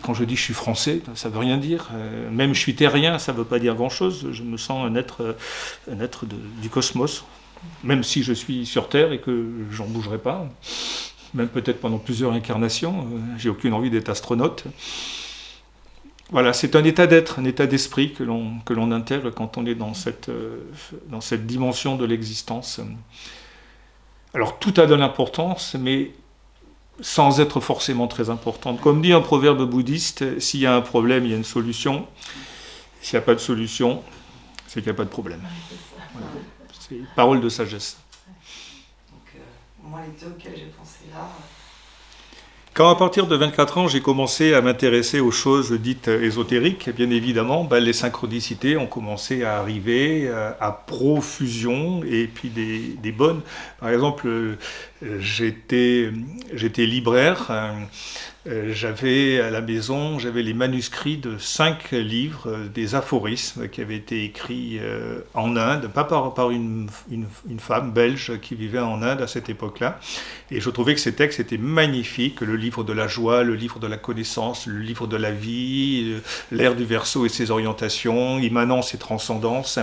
quand je dis je suis français, ça veut rien dire. Même je suis terrien, ça veut pas dire grand-chose. Je me sens un être du cosmos, même si je suis sur Terre et que j'en bougerai pas. Même peut-être pendant plusieurs incarnations. J'ai aucune envie d'être astronaute. Voilà, c'est un état d'être, un état d'esprit que l'on intègre quand on est dans cette dimension de l'existence. Alors tout a de l'importance, mais sans être forcément très importante. Comme dit un proverbe bouddhiste, s'il y a un problème, il y a une solution. S'il n'y a pas de solution, c'est qu'il n'y a pas de problème. Voilà. C'est une parole de sagesse. Donc, moi, les 2 auxquels j'ai pensé là... Quand à partir de 24 ans, j'ai commencé à m'intéresser aux choses dites ésotériques, bien évidemment, les synchronicités ont commencé à arriver à profusion, et puis des bonnes. Par exemple, j'étais libraire, j'avais à la maison, les manuscrits de 5 livres, des aphorismes qui avaient été écrits en Inde, pas par une femme belge qui vivait en Inde à cette époque-là. Et je trouvais que ces textes étaient magnifiques, le livre de la joie, le livre de la connaissance, le livre de la vie, l'ère du Verseau et ses orientations, immanence et transcendance.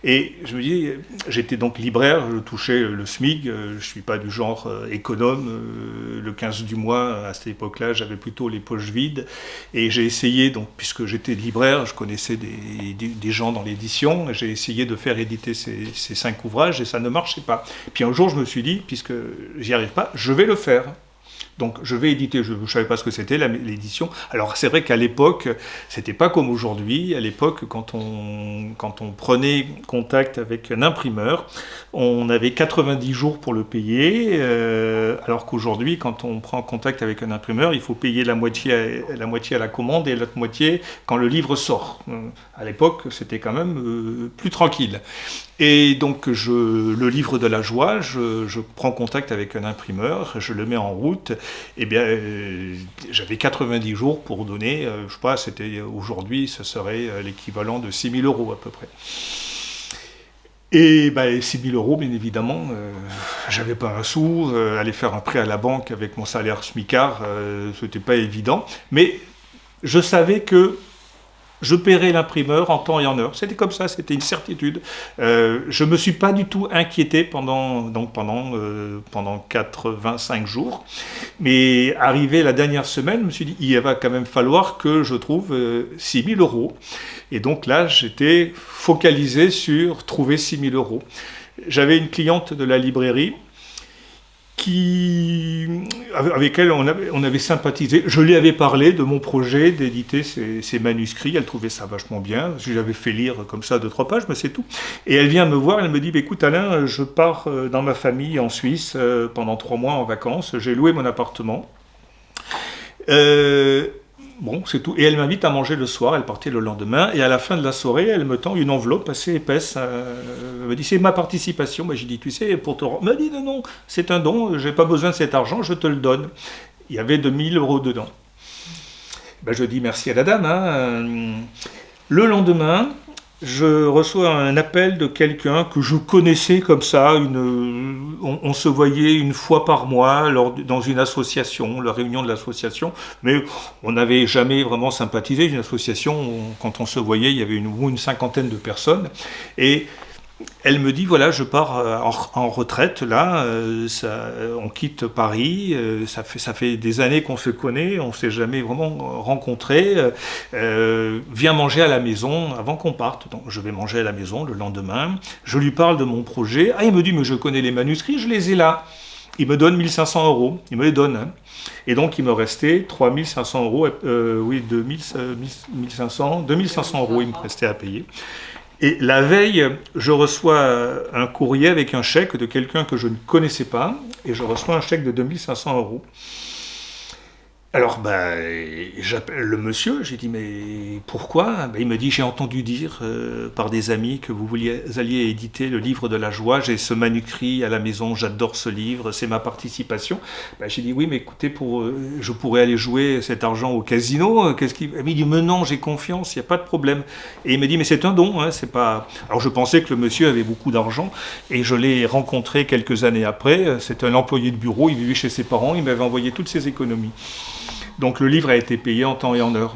Et je me dis, j'étais donc libraire, je touchais le SMIC, je ne suis pas du genre économe, le 15 du mois, à cette époque-là, j'avais plutôt les poches vides, et j'ai essayé, donc, puisque j'étais libraire, je connaissais des gens dans l'édition, j'ai essayé de faire éditer ces 5 ouvrages, et ça ne marchait pas. Puis un jour, je me suis dit, puisque j'y arrive pas, je vais le faire. Donc je vais éditer, je ne savais pas ce que c'était l'édition. Alors c'est vrai qu'à l'époque, c'était pas comme aujourd'hui. À l'époque, quand on prenait contact avec un imprimeur, on avait 90 jours pour le payer, alors qu'aujourd'hui, quand on prend contact avec un imprimeur, il faut payer la moitié à la commande et l'autre moitié quand le livre sort. À l'époque, c'était quand même plus tranquille. Et donc, le livre de la joie, je prends contact avec un imprimeur, je le mets en route. Eh bien, j'avais 90 jours pour donner, je sais pas, c'était aujourd'hui, ce serait l'équivalent de 6 000 € à peu près. Et 6 000 €, bien évidemment, j'avais pas un sou, aller faire un prêt à la banque avec mon salaire smicard, c'était pas évident. Mais je savais que je paierais l'imprimeur en temps et en heure. C'était comme ça, c'était une certitude. Je ne me suis pas du tout inquiété pendant 85 jours. Mais arrivé la dernière semaine, je me suis dit, il va quand même falloir que je trouve 6 000 €. Et donc là, j'étais focalisé sur trouver 6 000 €. J'avais une cliente de la librairie avec elle on avait sympathisé. Je lui avais parlé de mon projet d'éditer ces manuscrits. Elle trouvait ça vachement bien. Je lui avais fait lire comme ça 2-3 pages, mais c'est tout. Et elle vient me voir, elle me dit, écoute Alain, je pars dans ma famille en Suisse pendant 3 mois en vacances. J'ai loué mon appartement. Bon, c'est tout. Et elle m'invite à manger le soir, elle partait le lendemain, et à la fin de la soirée, elle me tend une enveloppe assez épaisse. Elle me dit, c'est ma participation. J'ai dit, tu sais, pour te rendre... Elle m'a dit, non, c'est un don, j'ai pas besoin de cet argent, je te le donne. Il y avait 2 000 € dedans. Je dis merci à la dame. Le lendemain, je reçois un appel de quelqu'un que je connaissais comme ça. On se voyait une fois par mois dans une association, la réunion de l'association, mais on n'avait jamais vraiment sympathisé. Une association, quand on se voyait, il y avait une cinquantaine de personnes. Et elle me dit, voilà, je pars en retraite, là, on quitte Paris, ça fait des années qu'on se connaît, on ne s'est jamais vraiment rencontrés, viens manger à la maison avant qu'on parte. Donc je vais manger à la maison le lendemain, je lui parle de mon projet, il me dit, mais je connais les manuscrits, je les ai là. Il me donne 1 500 €, il me les donne. Et donc il me restait 3 500 €, 2 500 € il me restait à payer. Et la veille, je reçois un courrier avec un chèque de quelqu'un que je ne connaissais pas, et je reçois un chèque de 2 500 €. Alors, j'appelle le monsieur, j'ai dit, mais pourquoi ? Il me dit, j'ai entendu dire par des amis que vous alliez éditer le livre de la joie, j'ai ce manuscrit à la maison, j'adore ce livre, c'est ma participation. J'ai dit, oui, mais écoutez, je pourrais aller jouer cet argent au casino. Il me dit, mais non, j'ai confiance, il n'y a pas de problème. Et il me dit, mais c'est un don, c'est pas... Alors je pensais que le monsieur avait beaucoup d'argent, et je l'ai rencontré quelques années après, c'était un employé de bureau, il vivait chez ses parents, il m'avait envoyé toutes ses économies. Donc le livre a été payé en temps et en heure.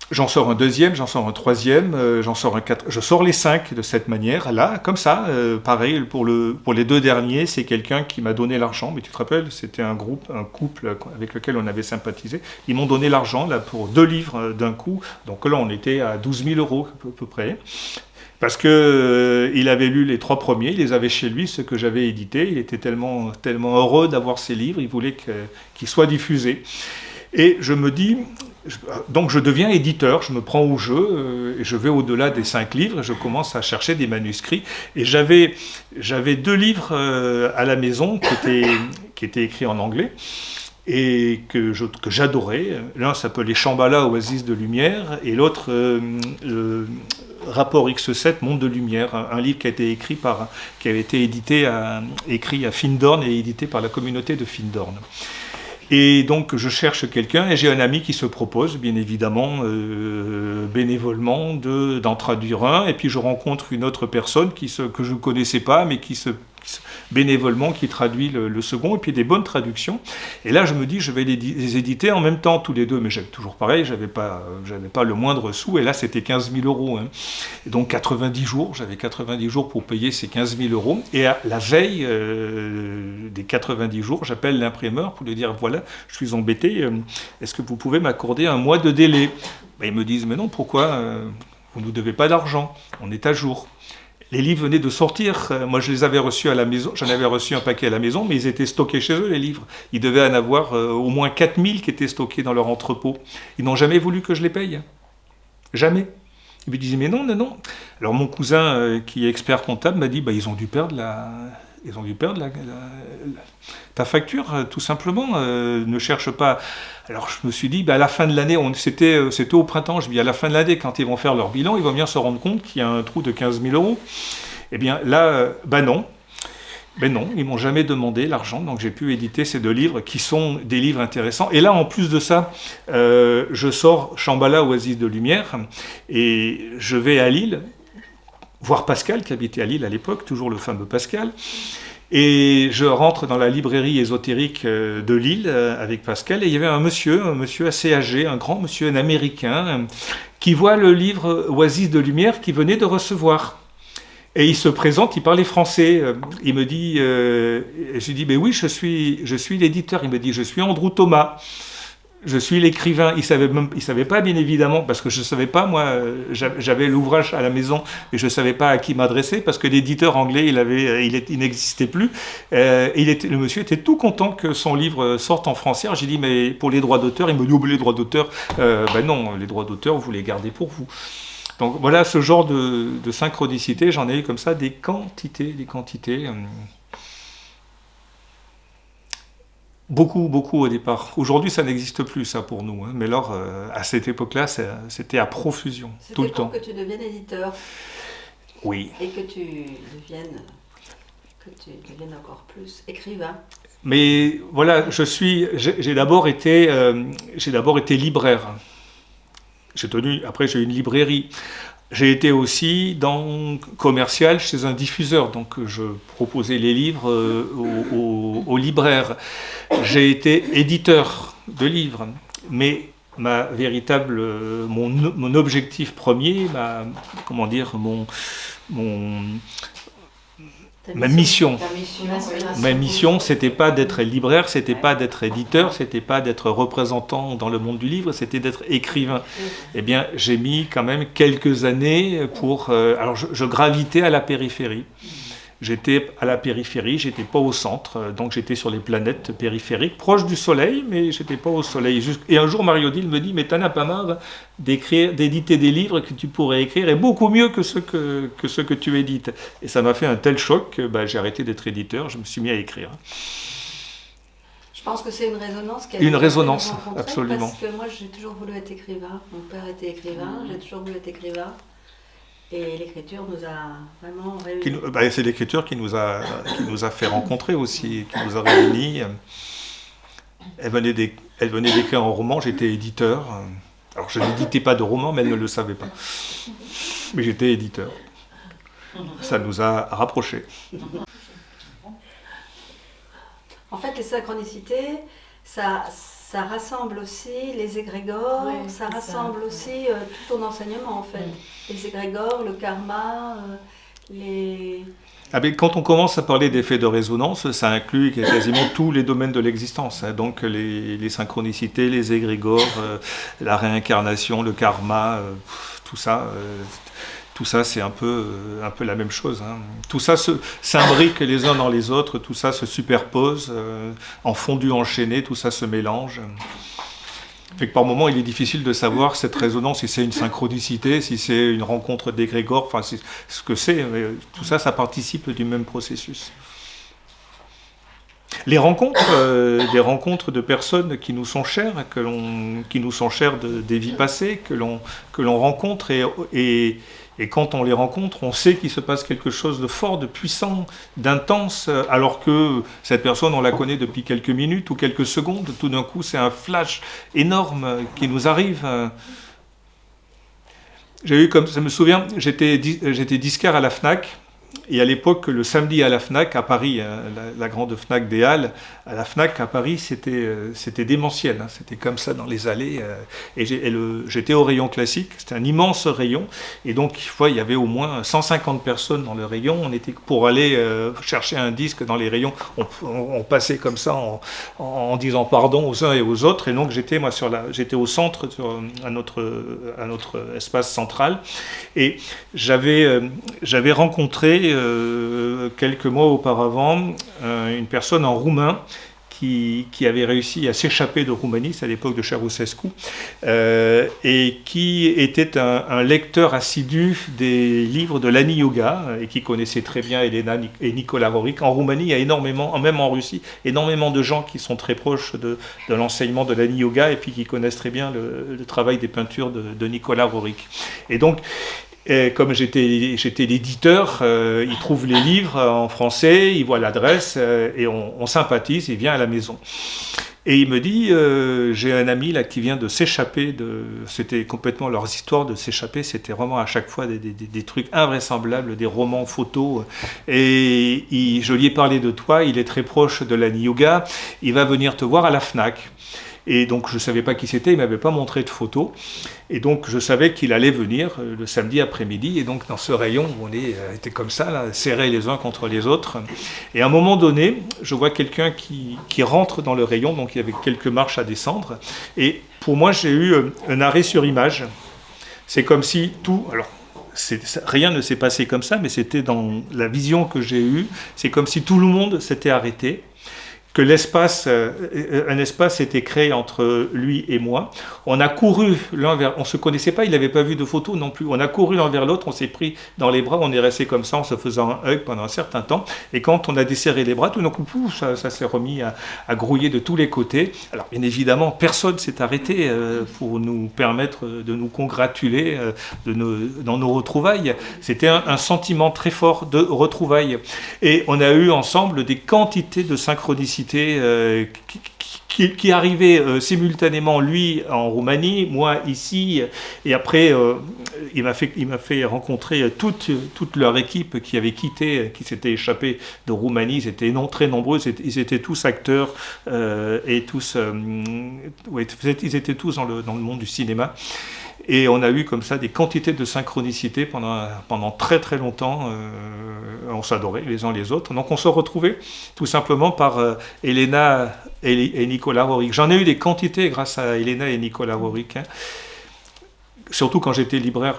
J'en sors un deuxième, j'en sors un troisième, j'en sors un quatrième. Je sors les 5 de cette manière, là, comme ça. Pareil, pour les 2 derniers, c'est quelqu'un qui m'a donné l'argent. Mais tu te rappelles, c'était un couple avec lequel on avait sympathisé. Ils m'ont donné l'argent là pour 2 livres d'un coup. Donc là, on était à 12 000 € à peu près. Parce qu'il avait lu les 3 premiers, il les avait chez lui, ceux que j'avais édités. Il était tellement heureux d'avoir ces livres, il voulait qu'ils soient diffusés. Et je me dis, donc je deviens éditeur, je me prends au jeu, et je vais au-delà des 5 livres, et je commence à chercher des manuscrits. Et j'avais 2 livres à la maison qui étaient écrits en anglais, et que j'adorais. L'un s'appelait Shambhala, Oasis de lumière, et l'autre Rapport X7, Monde de lumière, un livre qui a été écrit qui avait été écrit à Findorn et édité par la communauté de Findorn. Et donc je cherche quelqu'un, et j'ai un ami qui se propose, bien évidemment, bénévolement, d'en traduire un, et puis je rencontre une autre personne que je ne connaissais pas, mais bénévolement, qui traduit le second, et puis des bonnes traductions. Et là, je me dis, je vais les éditer en même temps, tous les deux, mais j'avais toujours pareil, j'avais pas le moindre sou, et là, c'était 15 000 €. Et donc, j'avais 90 jours pour payer ces 15 000 €, et à la veille des 90 jours, j'appelle l'imprimeur pour lui dire, voilà, je suis embêté, est-ce que vous pouvez m'accorder un mois de délai ? Ils me disent, mais non, pourquoi ? Vous ne nous devez pas d'argent, on est à jour. Les livres venaient de sortir. Moi, je les avais reçus à la maison. J'en avais reçu un paquet à la maison, mais ils étaient stockés chez eux, les livres. Ils devaient en avoir au moins 4000 qui étaient stockés dans leur entrepôt. Ils n'ont jamais voulu que je les paye. Jamais. Ils me disaient, mais non, non, non. Alors, mon cousin, qui est expert comptable, m'a dit, bah, ils ont dû perdre ta facture, tout simplement. Ne cherche pas. Alors, je me suis dit, bah, à la fin de l'année, c'était au printemps, je me dis, à la fin de l'année, quand ils vont faire leur bilan, ils vont bien se rendre compte qu'il y a un trou de 15 000 euros. Eh bien, là, bah non. Ben non, ils m'ont jamais demandé l'argent, donc j'ai pu éditer ces 2 livres qui sont des livres intéressants. Et là, en plus de ça, je sors Shambhala, Oasis de lumière, et je vais à Lille, voir Pascal, qui habitait à Lille à l'époque, toujours le fameux Pascal, et je rentre dans la librairie ésotérique de Lille avec Pascal, et il y avait un monsieur assez âgé, un grand monsieur, un Américain, qui voit le livre Oasis de lumière qu'il venait de recevoir. Et il se présente, il parlait français. Il me dit, je lui dis, mais oui, je suis l'éditeur. Il me dit, je suis Andrew Thomas, je suis l'écrivain. Il savait pas, bien évidemment, parce que je savais pas, moi, j'avais l'ouvrage à la maison, et je savais pas à qui m'adresser, parce que l'éditeur anglais, il n'existait plus. Le monsieur était tout content que son livre sorte en français. J'ai dit, mais pour les droits d'auteur, il me dit, oh, les droits d'auteur, ben non, les droits d'auteur, vous les gardez pour vous. Donc voilà, ce genre de synchronicité, j'en ai eu comme ça des quantités. Beaucoup au départ. Aujourd'hui, ça n'existe plus, ça, pour nous. Hein. Mais alors, à cette époque-là, c'était à profusion, tout le temps. C'était pour que tu deviennes éditeur. Oui. Et que tu deviennes encore plus écrivain. Mais voilà, j'ai d'abord été libraire. Après j'ai eu une librairie. J'ai été aussi commercial chez un diffuseur, donc je proposais les livres aux libraires. J'ai été éditeur de livres, mais mon objectif premier, ma mission, c'était pas d'être libraire, c'était pas d'être éditeur, c'était pas d'être représentant dans le monde du livre, c'était d'être écrivain. Eh bien, j'ai mis quand même quelques années pour... alors, je gravitais à la périphérie. J'étais à la périphérie, j'étais pas au centre, donc j'étais sur les planètes périphériques, proche du soleil, mais j'étais pas au soleil. Et un jour, Mario Dill me dit, mais t'en as pas marre d'éditer des livres que tu pourrais écrire, et beaucoup mieux que ceux que tu édites. Et ça m'a fait un tel choc que j'ai arrêté d'être éditeur, je me suis mis à écrire. Je pense que c'est une résonance Une résonance, absolument. Parce que moi, j'ai toujours voulu être écrivain. Mon père était écrivain, j'ai toujours voulu être écrivain. Et l'écriture nous a vraiment réunis. C'est l'écriture qui nous a fait rencontrer aussi, qui nous a réunis. Elle venait d'écrire un roman, j'étais éditeur. Alors je n'éditais pas de roman, mais elle ne le savait pas. Mais j'étais éditeur. Ça nous a rapprochés. En fait, les synchronicités, ça rassemble aussi les égrégores, ça rassemble aussi tout ton enseignement en fait. Les égrégores, le karma, Quand on commence à parler d'effets de résonance, ça inclut quasiment tous les domaines de l'existence. Hein. Donc les synchronicités, les égrégores, la réincarnation, le karma, tout ça c'est un peu la même chose. Hein. Tout ça s'imbrique les uns dans les autres, tout ça se superpose, en fondu enchaîné, tout ça se mélange. Fait que par moments, il est difficile de savoir cette résonance, si c'est une synchronicité, si c'est une rencontre d'égrégore, enfin c'est ce que c'est. Mais tout ça, ça participe du même processus. Les rencontres, des rencontres de personnes qui nous sont chères, qui nous sont chères des vies passées, que l'on rencontre et quand on les rencontre, on sait qu'il se passe quelque chose de fort, de puissant, d'intense, alors que cette personne, on la connaît depuis quelques minutes ou quelques secondes. Tout d'un coup, c'est un flash énorme qui nous arrive. J'ai eu je me souviens, j'étais disquaire à la FNAC, Et à l'époque, le samedi à la FNAC, à Paris, hein, la grande FNAC des Halles, à la FNAC à Paris, c'était démentiel. Hein, c'était comme ça dans les allées. Et j'étais au rayon classique, c'était un immense rayon. Et donc, il y avait au moins 150 personnes dans le rayon. On était, pour aller chercher un disque dans les rayons, on passait comme ça en disant pardon aux uns et aux autres. Et donc, j'étais au centre, à notre espace central. Et j'avais rencontré quelques mois auparavant une personne en roumain qui avait réussi à s'échapper de Roumanie, c'est à l'époque de Ceausescu, et qui était un lecteur assidu des livres de Lani Yoga, et qui connaissait très bien Elena et Nicolas Roerich. En Roumanie, il y a énormément, même en Russie, énormément de gens qui sont très proches de l'enseignement de Lani Yoga, et puis qui connaissent très bien le travail des peintures de Nicolas Roerich. Et donc, comme j'étais l'éditeur, il trouve les livres en français, il voit l'adresse et on sympathise, il vient à la maison. Et il me dit, j'ai un ami là qui vient de s'échapper, c'était complètement leurs histoires de s'échapper, c'était vraiment à chaque fois des trucs invraisemblables, des romans photos. Et je lui ai parlé de toi, il est très proche de Lani Yoga, il va venir te voir à la FNAC. Et donc je ne savais pas qui c'était, il ne m'avait pas montré de photos. Et donc je savais qu'il allait venir le samedi après-midi. Et donc dans ce rayon où on était comme ça, là, serrés les uns contre les autres. Et à un moment donné, je vois quelqu'un qui rentre dans le rayon, donc il y avait quelques marches à descendre. Et pour moi, j'ai eu un arrêt sur image. C'est comme si tout... Alors, rien ne s'est passé comme ça, mais c'était dans la vision que j'ai eue. C'est comme si tout le monde s'était arrêté, que un espace était créé entre lui et moi. On a couru l'un vers... On ne se connaissait pas, il n'avait pas vu de photos non plus. On a couru l'un vers l'autre, on s'est pris dans les bras, on est resté comme ça en se faisant un hug pendant un certain temps. Et quand on a desserré les bras, tout d'un coup, ça s'est remis à grouiller de tous les côtés. Alors bien évidemment, personne ne s'est arrêté pour nous permettre de nous congratuler dans nos retrouvailles. C'était un sentiment très fort de retrouvailles. Et on a eu ensemble des quantités de synchronicité qui arrivait simultanément, lui en Roumanie, moi ici, et après il m'a fait rencontrer toute leur équipe qui avait quitté, qui s'était échappée de Roumanie. Ils étaient très nombreux, ils étaient tous acteurs et tous, ils étaient tous dans le monde du cinéma. Et on a eu comme ça des quantités de synchronicité pendant très très longtemps. On s'adorait les uns les autres. Donc on se retrouvait tout simplement par Elena et Nicolas Roerich. J'en ai eu des quantités grâce à Elena et Nicolas Roerich, hein. Surtout quand j'étais libraire.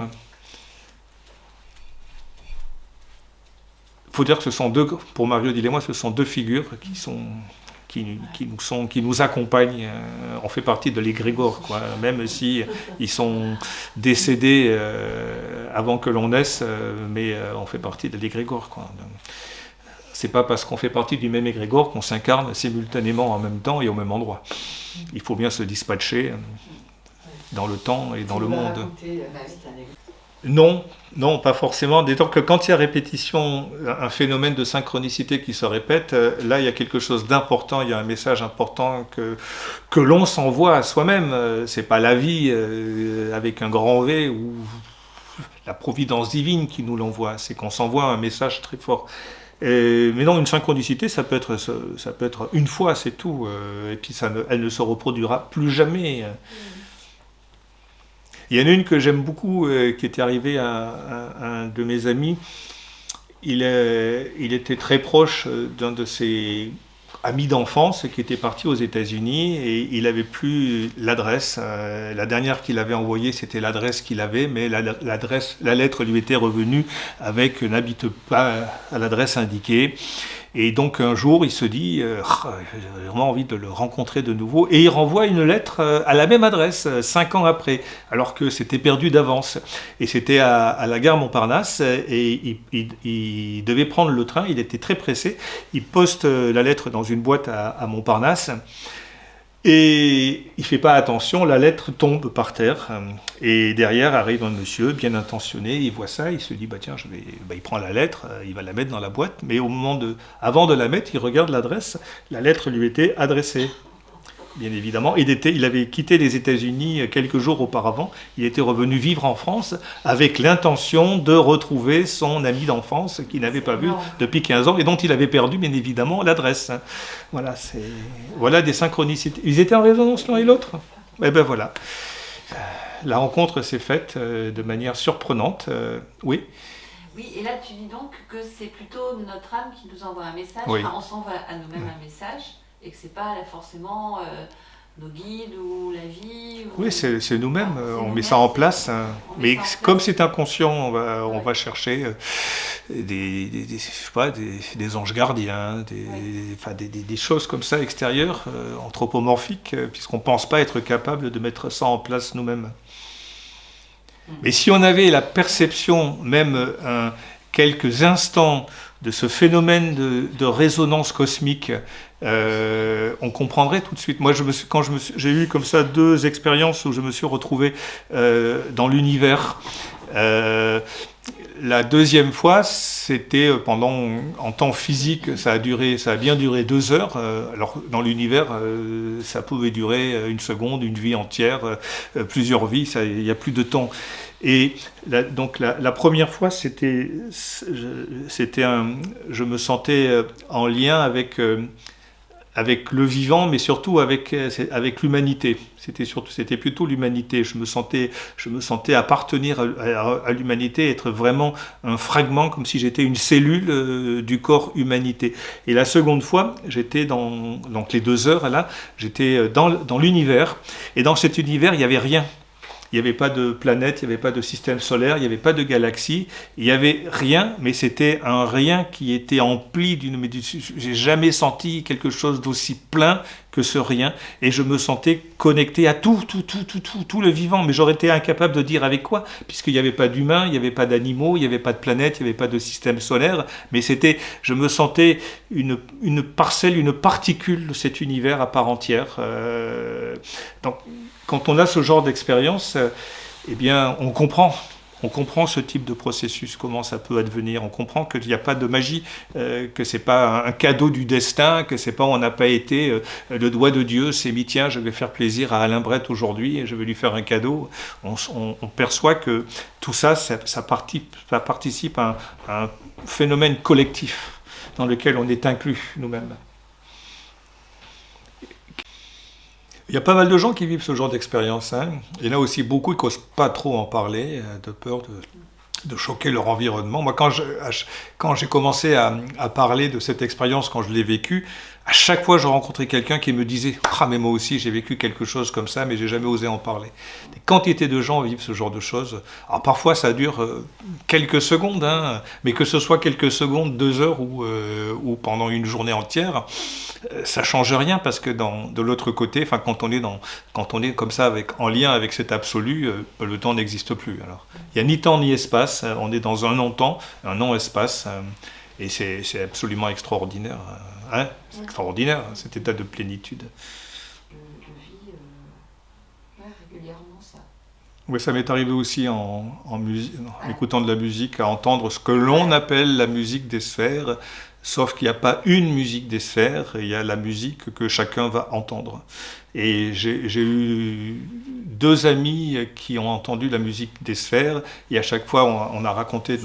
Il faut dire que ce sont pour Mario Dill et moi, ce sont deux figures qui nous accompagnent. On fait partie de l'égrégore, quoi. Même si ils sont décédés avant que l'on naisse, mais on fait partie de l'égrégore, quoi. C'est pas parce qu'on fait partie du même égrégore qu'on s'incarne simultanément en même temps et au même endroit. Il faut bien se dispatcher dans le temps et dans le monde. Non, pas forcément. Dès lors que quand il y a répétition, un phénomène de synchronicité qui se répète, là il y a quelque chose d'important, il y a un message important que l'on s'envoie à soi-même. C'est pas la vie avec un grand V ou la providence divine qui nous l'envoie, c'est qu'on s'envoie un message très fort. Mais non, une synchronicité, ça peut être une fois, c'est tout. Et puis elle ne se reproduira plus jamais. Il y en a une que j'aime beaucoup, qui était arrivée à un de mes amis. Il était très proche d'un de ses amis d'enfance qui était parti aux États-Unis et il n'avait plus l'adresse. La dernière qu'il avait envoyée, c'était l'adresse qu'il avait, mais la lettre lui était revenue avec n'habite pas à l'adresse indiquée. Et donc un jour, il se dit, j'ai vraiment envie de le rencontrer de nouveau. Et il renvoie une lettre à la même adresse, 5 ans après, alors que c'était perdu d'avance. Et c'était à la gare Montparnasse, et il devait prendre le train, il était très pressé. Il poste la lettre dans une boîte à Montparnasse. Et il ne fait pas attention, la lettre tombe par terre. Et derrière arrive un monsieur bien intentionné, il voit ça, il se dit, tiens, il prend la lettre, il va la mettre dans la boîte. Mais avant de la mettre, il regarde l'adresse, la lettre lui était adressée. bien évidemment. Il avait quitté les États-Unis quelques jours auparavant. Il était revenu vivre en France avec l'intention de retrouver son ami d'enfance qu'il n'avait pas vu depuis 15 ans et dont il avait perdu, bien évidemment, l'adresse. Voilà des synchronicités. Ils étaient en résonance l'un et l'autre. Eh bien voilà. La rencontre s'est faite de manière surprenante. Oui. Oui, et là tu dis donc que c'est plutôt notre âme qui nous envoie un message, oui. Enfin, on s'envoie à nous-mêmes un message, et que c'est pas forcément nos guides ou la vie. Ou... Oui, c'est nous-mêmes, on met ça en place. Mais comme c'est inconscient, on va chercher des anges gardiens, des choses comme ça extérieures, anthropomorphiques, puisqu'on ne pense pas être capable de mettre ça en place nous-mêmes. Mais si on avait la perception, même quelques instants, de ce phénomène de résonance cosmique, on comprendrait tout de suite. Moi, j'ai eu comme ça 2 expériences où je me suis retrouvé dans l'univers. La deuxième fois, c'était en temps physique, ça a bien duré 2 heures. Alors dans l'univers, ça pouvait durer 1 seconde, une vie entière, plusieurs vies, il n'y a plus de temps. Et donc la première fois, je me sentais en lien avec le vivant, mais surtout avec l'humanité. C'était plutôt l'humanité. Je me sentais appartenir à l'humanité, être vraiment un fragment, comme si j'étais une cellule du corps humanité. Et la seconde fois, j'étais donc les 2 heures là, j'étais dans l'univers. Et dans cet univers, il n'y avait rien. Il n'y avait pas de planète, il n'y avait pas de système solaire, il n'y avait pas de galaxie, il n'y avait rien, mais c'était un rien qui était empli d'une... J'ai jamais senti quelque chose d'aussi plein que ce rien, et je me sentais connecté à tout le vivant, mais j'aurais été incapable de dire avec quoi, puisqu'il n'y avait pas d'humains, il n'y avait pas d'animaux, il n'y avait pas de planète, il n'y avait pas de système solaire, mais je me sentais une parcelle, une particule de cet univers à part entière. Donc, quand on a ce genre d'expérience, eh bien, on comprend ce type de processus, comment ça peut advenir. On comprend qu'il n'y a pas de magie, que c'est pas un cadeau du destin, que c'est pas on n'a pas été le doigt de Dieu, c'est mis tiens, je vais faire plaisir à Alain Brett aujourd'hui et je vais lui faire un cadeau. On perçoit que tout ça participe à un phénomène collectif dans lequel on est inclus nous-mêmes. Il y a pas mal de gens qui vivent ce genre d'expérience. Il y en a aussi beaucoup qui n'osent pas trop en parler, de peur de choquer leur environnement. Moi, quand j'ai commencé à parler de cette expérience, quand je l'ai vécue, à chaque fois, je rencontrais quelqu'un qui me disait « Ah, mais moi aussi, j'ai vécu quelque chose comme ça, mais j'ai jamais osé en parler. » Des quantités de gens vivent ce genre de choses. Alors, parfois, ça dure quelques secondes, mais que ce soit quelques secondes, 2 heures ou pendant une journée entière, ça change rien parce que de l'autre côté, quand on est comme ça en lien avec cet absolu, le temps n'existe plus. Alors, il n'y a ni temps ni espace, on est dans un non-temps, un non-espace, et c'est absolument extraordinaire. C'est extraordinaire, cet état de plénitude. Je vis régulièrement ça. Oui, ça m'est arrivé aussi en écoutant de la musique, à entendre ce que l'on appelle la musique des sphères, sauf qu'il n'y a pas une musique des sphères, il y a la musique que chacun va entendre. Et j'ai eu 2 amis qui ont entendu la musique des sphères, et à chaque fois on a raconté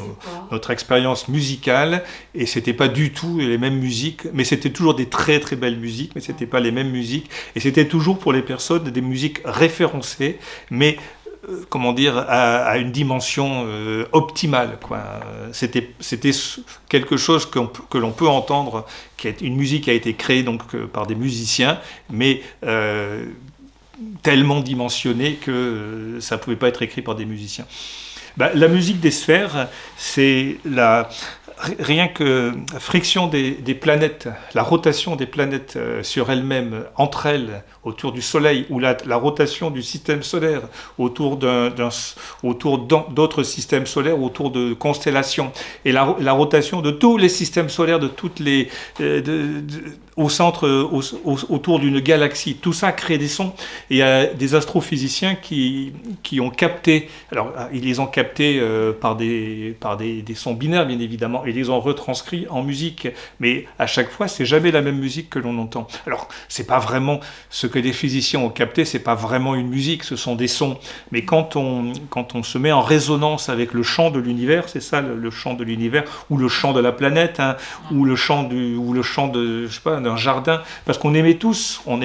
notre expérience musicale, et c'était pas du tout les mêmes musiques, mais c'était toujours des très très belles musiques, mais c'était pas les mêmes musiques, et c'était toujours pour les personnes des musiques référencées, mais à une dimension optimale, quoi. C'était quelque chose que l'on peut entendre, une musique qui a été créée donc par des musiciens, mais tellement dimensionnée que ça ne pouvait pas être écrit par des musiciens. La musique des sphères, c'est rien que la friction des planètes, la rotation des planètes sur elles-mêmes, entre elles, autour du Soleil, ou la rotation du système solaire autour d'autres systèmes solaires, autour de constellations, et la rotation de tous les systèmes solaires, de toutes les au centre, autour d'une galaxie. Tout ça crée des sons. Et il y a des astrophysiciens qui ont capté, alors ils les ont captés par des sons binaires, bien évidemment, ils les ont retranscrits en musique. Mais à chaque fois, c'est jamais la même musique que l'on entend. Alors, c'est pas vraiment ce que les physiciens ont capté, c'est pas vraiment une musique, ce sont des sons. Mais quand on se met en résonance avec le chant de l'univers, c'est ça le chant de l'univers, ou le chant de la planète, hein, ou le chant de, je sais pas, d'un jardin, parce qu'on aimait tous, on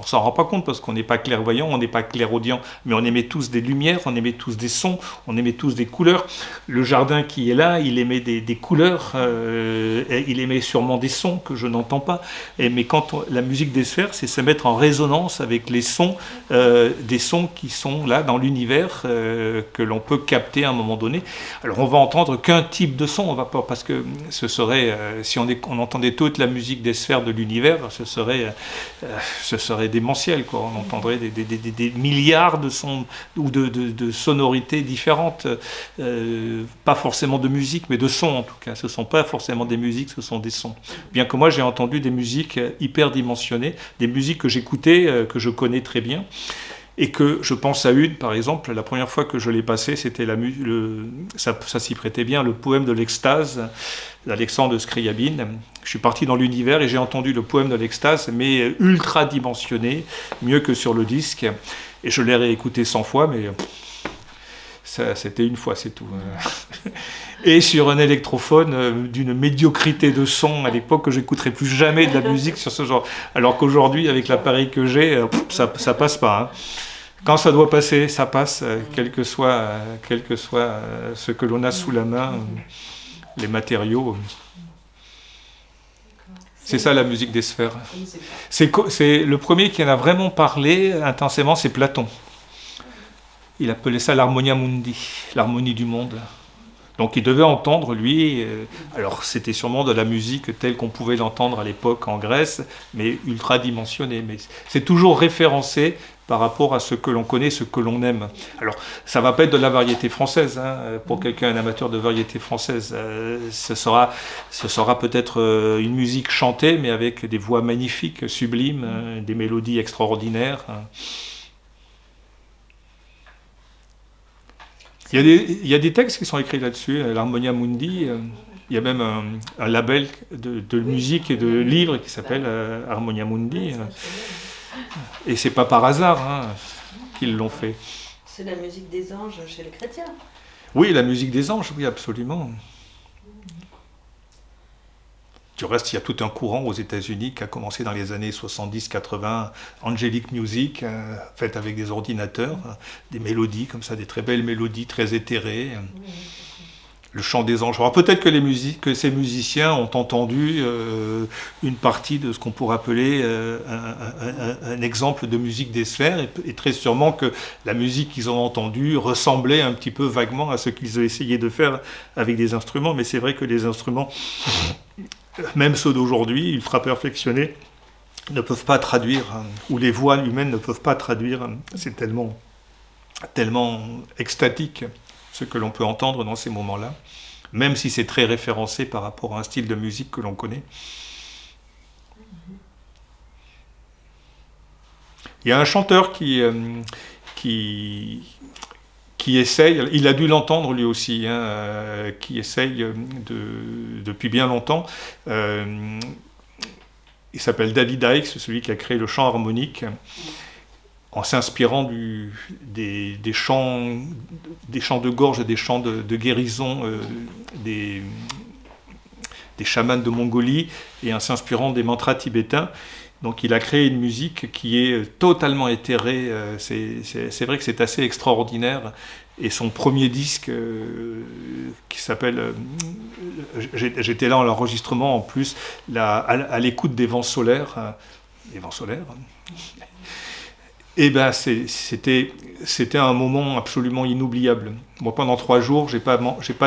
s'en rend pas compte parce qu'on n'est pas clairvoyant, on n'est pas clairaudient, mais on aimait tous des lumières, on aimait tous des sons, on aimait tous des couleurs. Le jardin qui est là, il aimait des couleurs, il aimait sûrement des sons que je n'entends pas. Mais la musique des sphères, c'est se mettre en résonance avec les sons, des sons qui sont là dans l'univers, que l'on peut capter à un moment donné. Alors on va entendre qu'un type de son, on va pas, parce que ce serait, si on entendait toute la musique des sphères de l'univers, ce serait démentiel, quoi. On entendrait des milliards de sons ou de sonorités différentes, pas forcément de musique, mais de sons en tout cas. Ce ne sont pas forcément des musiques, ce sont des sons. Bien que moi j'ai entendu des musiques hyper dimensionnées, des musiques que j'écoutais, que je connais très bien. Et que je pense à une, par exemple, la première fois que je l'ai passée, c'était ça s'y prêtait bien, le poème de l'extase d'Alexandre Scriabine. Je suis parti dans l'univers et j'ai entendu le poème de l'extase, mais ultra dimensionné, mieux que sur le disque. Et je l'ai réécouté 100 fois, mais c'était une fois, c'est tout. Et sur un électrophone d'une médiocrité de son à l'époque que j'écouterais plus jamais de la musique sur ce genre. Alors qu'aujourd'hui, avec l'appareil que j'ai, ça passe pas. Hein. Quand ça doit passer, ça passe, quel que soit ce que l'on a sous la main, les matériaux. C'est ça la musique des sphères. C'est le premier qui en a vraiment parlé intensément, c'est Platon. Il appelait ça l'harmonia mundi, l'harmonie du monde. Donc il devait entendre, lui, alors c'était sûrement de la musique telle qu'on pouvait l'entendre à l'époque en Grèce, mais ultra dimensionnée. Mais c'est toujours référencé par rapport à ce que l'on connaît, ce que l'on aime. Alors ça ne va pas être de la variété française, hein, pour quelqu'un, un amateur de variété française. Ce sera peut-être une musique chantée, mais avec des voix magnifiques, sublimes, des mélodies extraordinaires. Il y a des textes qui sont écrits là-dessus, l'Harmonia Mundi. Il y a même un label de musique et de livres qui s'appelle Harmonia Mundi. Et c'est pas par hasard qu'ils l'ont fait. C'est la musique des anges chez les chrétiens. Oui, la musique des anges, oui, absolument. Du reste, il y a tout un courant aux États-Unis qui a commencé dans les années 70-80, Angelic Music, faite avec des ordinateurs, des mélodies comme ça, des très belles mélodies, très éthérées. Le chant des anges. Alors peut-être que ces musiciens ont entendu une partie de ce qu'on pourrait appeler un exemple de musique des sphères, et très sûrement que la musique qu'ils ont entendue ressemblait un petit peu vaguement à ce qu'ils ont essayé de faire avec des instruments, mais c'est vrai que les instruments, même ceux d'aujourd'hui, ultra perfectionnés, ne peuvent pas traduire, ou les voix humaines ne peuvent pas traduire, c'est tellement extatique ce que l'on peut entendre dans ces moments-là, même si c'est très référencé par rapport à un style de musique que l'on connaît. Il y a un chanteur qui essaye, il a dû l'entendre lui aussi, qui essaye depuis bien longtemps. Il s'appelle David Hicks, celui qui a créé le chant harmonique, en s'inspirant des chants de gorge, des chants de guérison des chamans de Mongolie, et en s'inspirant des mantras tibétains. Donc il a créé une musique qui est totalement éthérée, c'est vrai que c'est assez extraordinaire. Et son premier disque, qui s'appelle j'étais là en l'enregistrement en plus, à l'écoute des vents solaires, et ben c'était un moment absolument inoubliable. Moi, pendant 3 jours, j'ai pas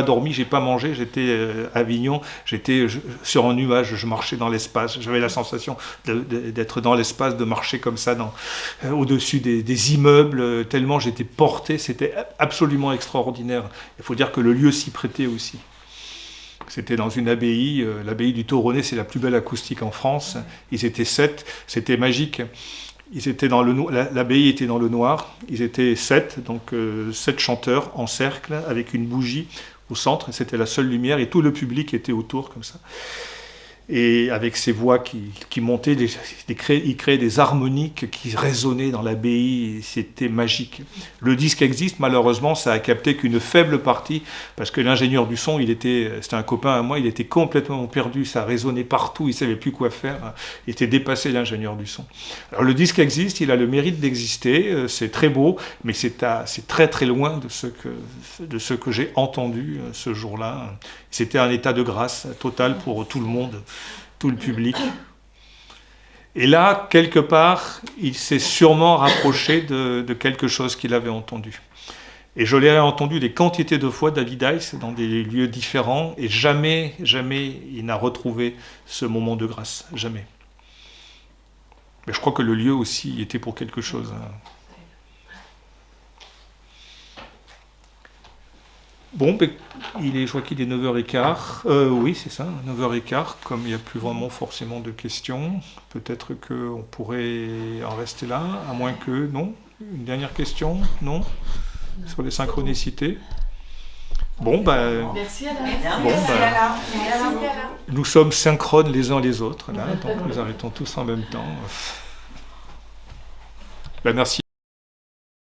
dormi, j'ai pas mangé, j'étais à Avignon, j'étais sur un nuage, je marchais dans l'espace, j'avais la sensation d'être dans l'espace, de marcher comme ça au-dessus des immeubles, tellement j'étais porté, c'était absolument extraordinaire. Il faut dire que le lieu s'y prêtait aussi. C'était dans une abbaye, l'abbaye du Toronnet, c'est la plus belle acoustique en France. Ils étaient 7, c'était magique. L'abbaye était dans le noir, ils étaient 7, donc 7 chanteurs en cercle avec une bougie au centre, et c'était la seule lumière, et tout le public était autour comme ça. Et avec ces voix qui montaient, il créait des harmoniques qui résonnaient dans l'abbaye, c'était magique. Le disque existe, malheureusement, ça a capté qu'une faible partie, parce que l'ingénieur du son, c'était un copain à moi, il était complètement perdu, ça résonnait partout, il ne savait plus quoi faire, il était dépassé, l'ingénieur du son. Alors le disque existe, il a le mérite d'exister, c'est très beau, mais c'est très très loin de ce que j'ai entendu ce jour-là. C'était un état de grâce total pour tout le monde, tout le public. Et là, quelque part, il s'est sûrement rapproché de quelque chose qu'il avait entendu. Et je l'ai entendu des quantités de fois, David Heiss, dans des lieux différents, et jamais, jamais il n'a retrouvé ce moment de grâce. Jamais. Mais je crois que le lieu aussi était pour quelque chose. Bon, ben, je crois qu'il est 9h15. Oui, c'est ça, 9h15. Comme il n'y a plus vraiment forcément de questions, peut-être qu'on pourrait en rester là, à moins que... Non ? Une dernière question ? Non ? Sur les synchronicités ? Bon, ben... Merci Alain. Bon, ben, nous sommes synchrones les uns les autres, là, donc nous arrêtons tous en même temps. Ben, merci.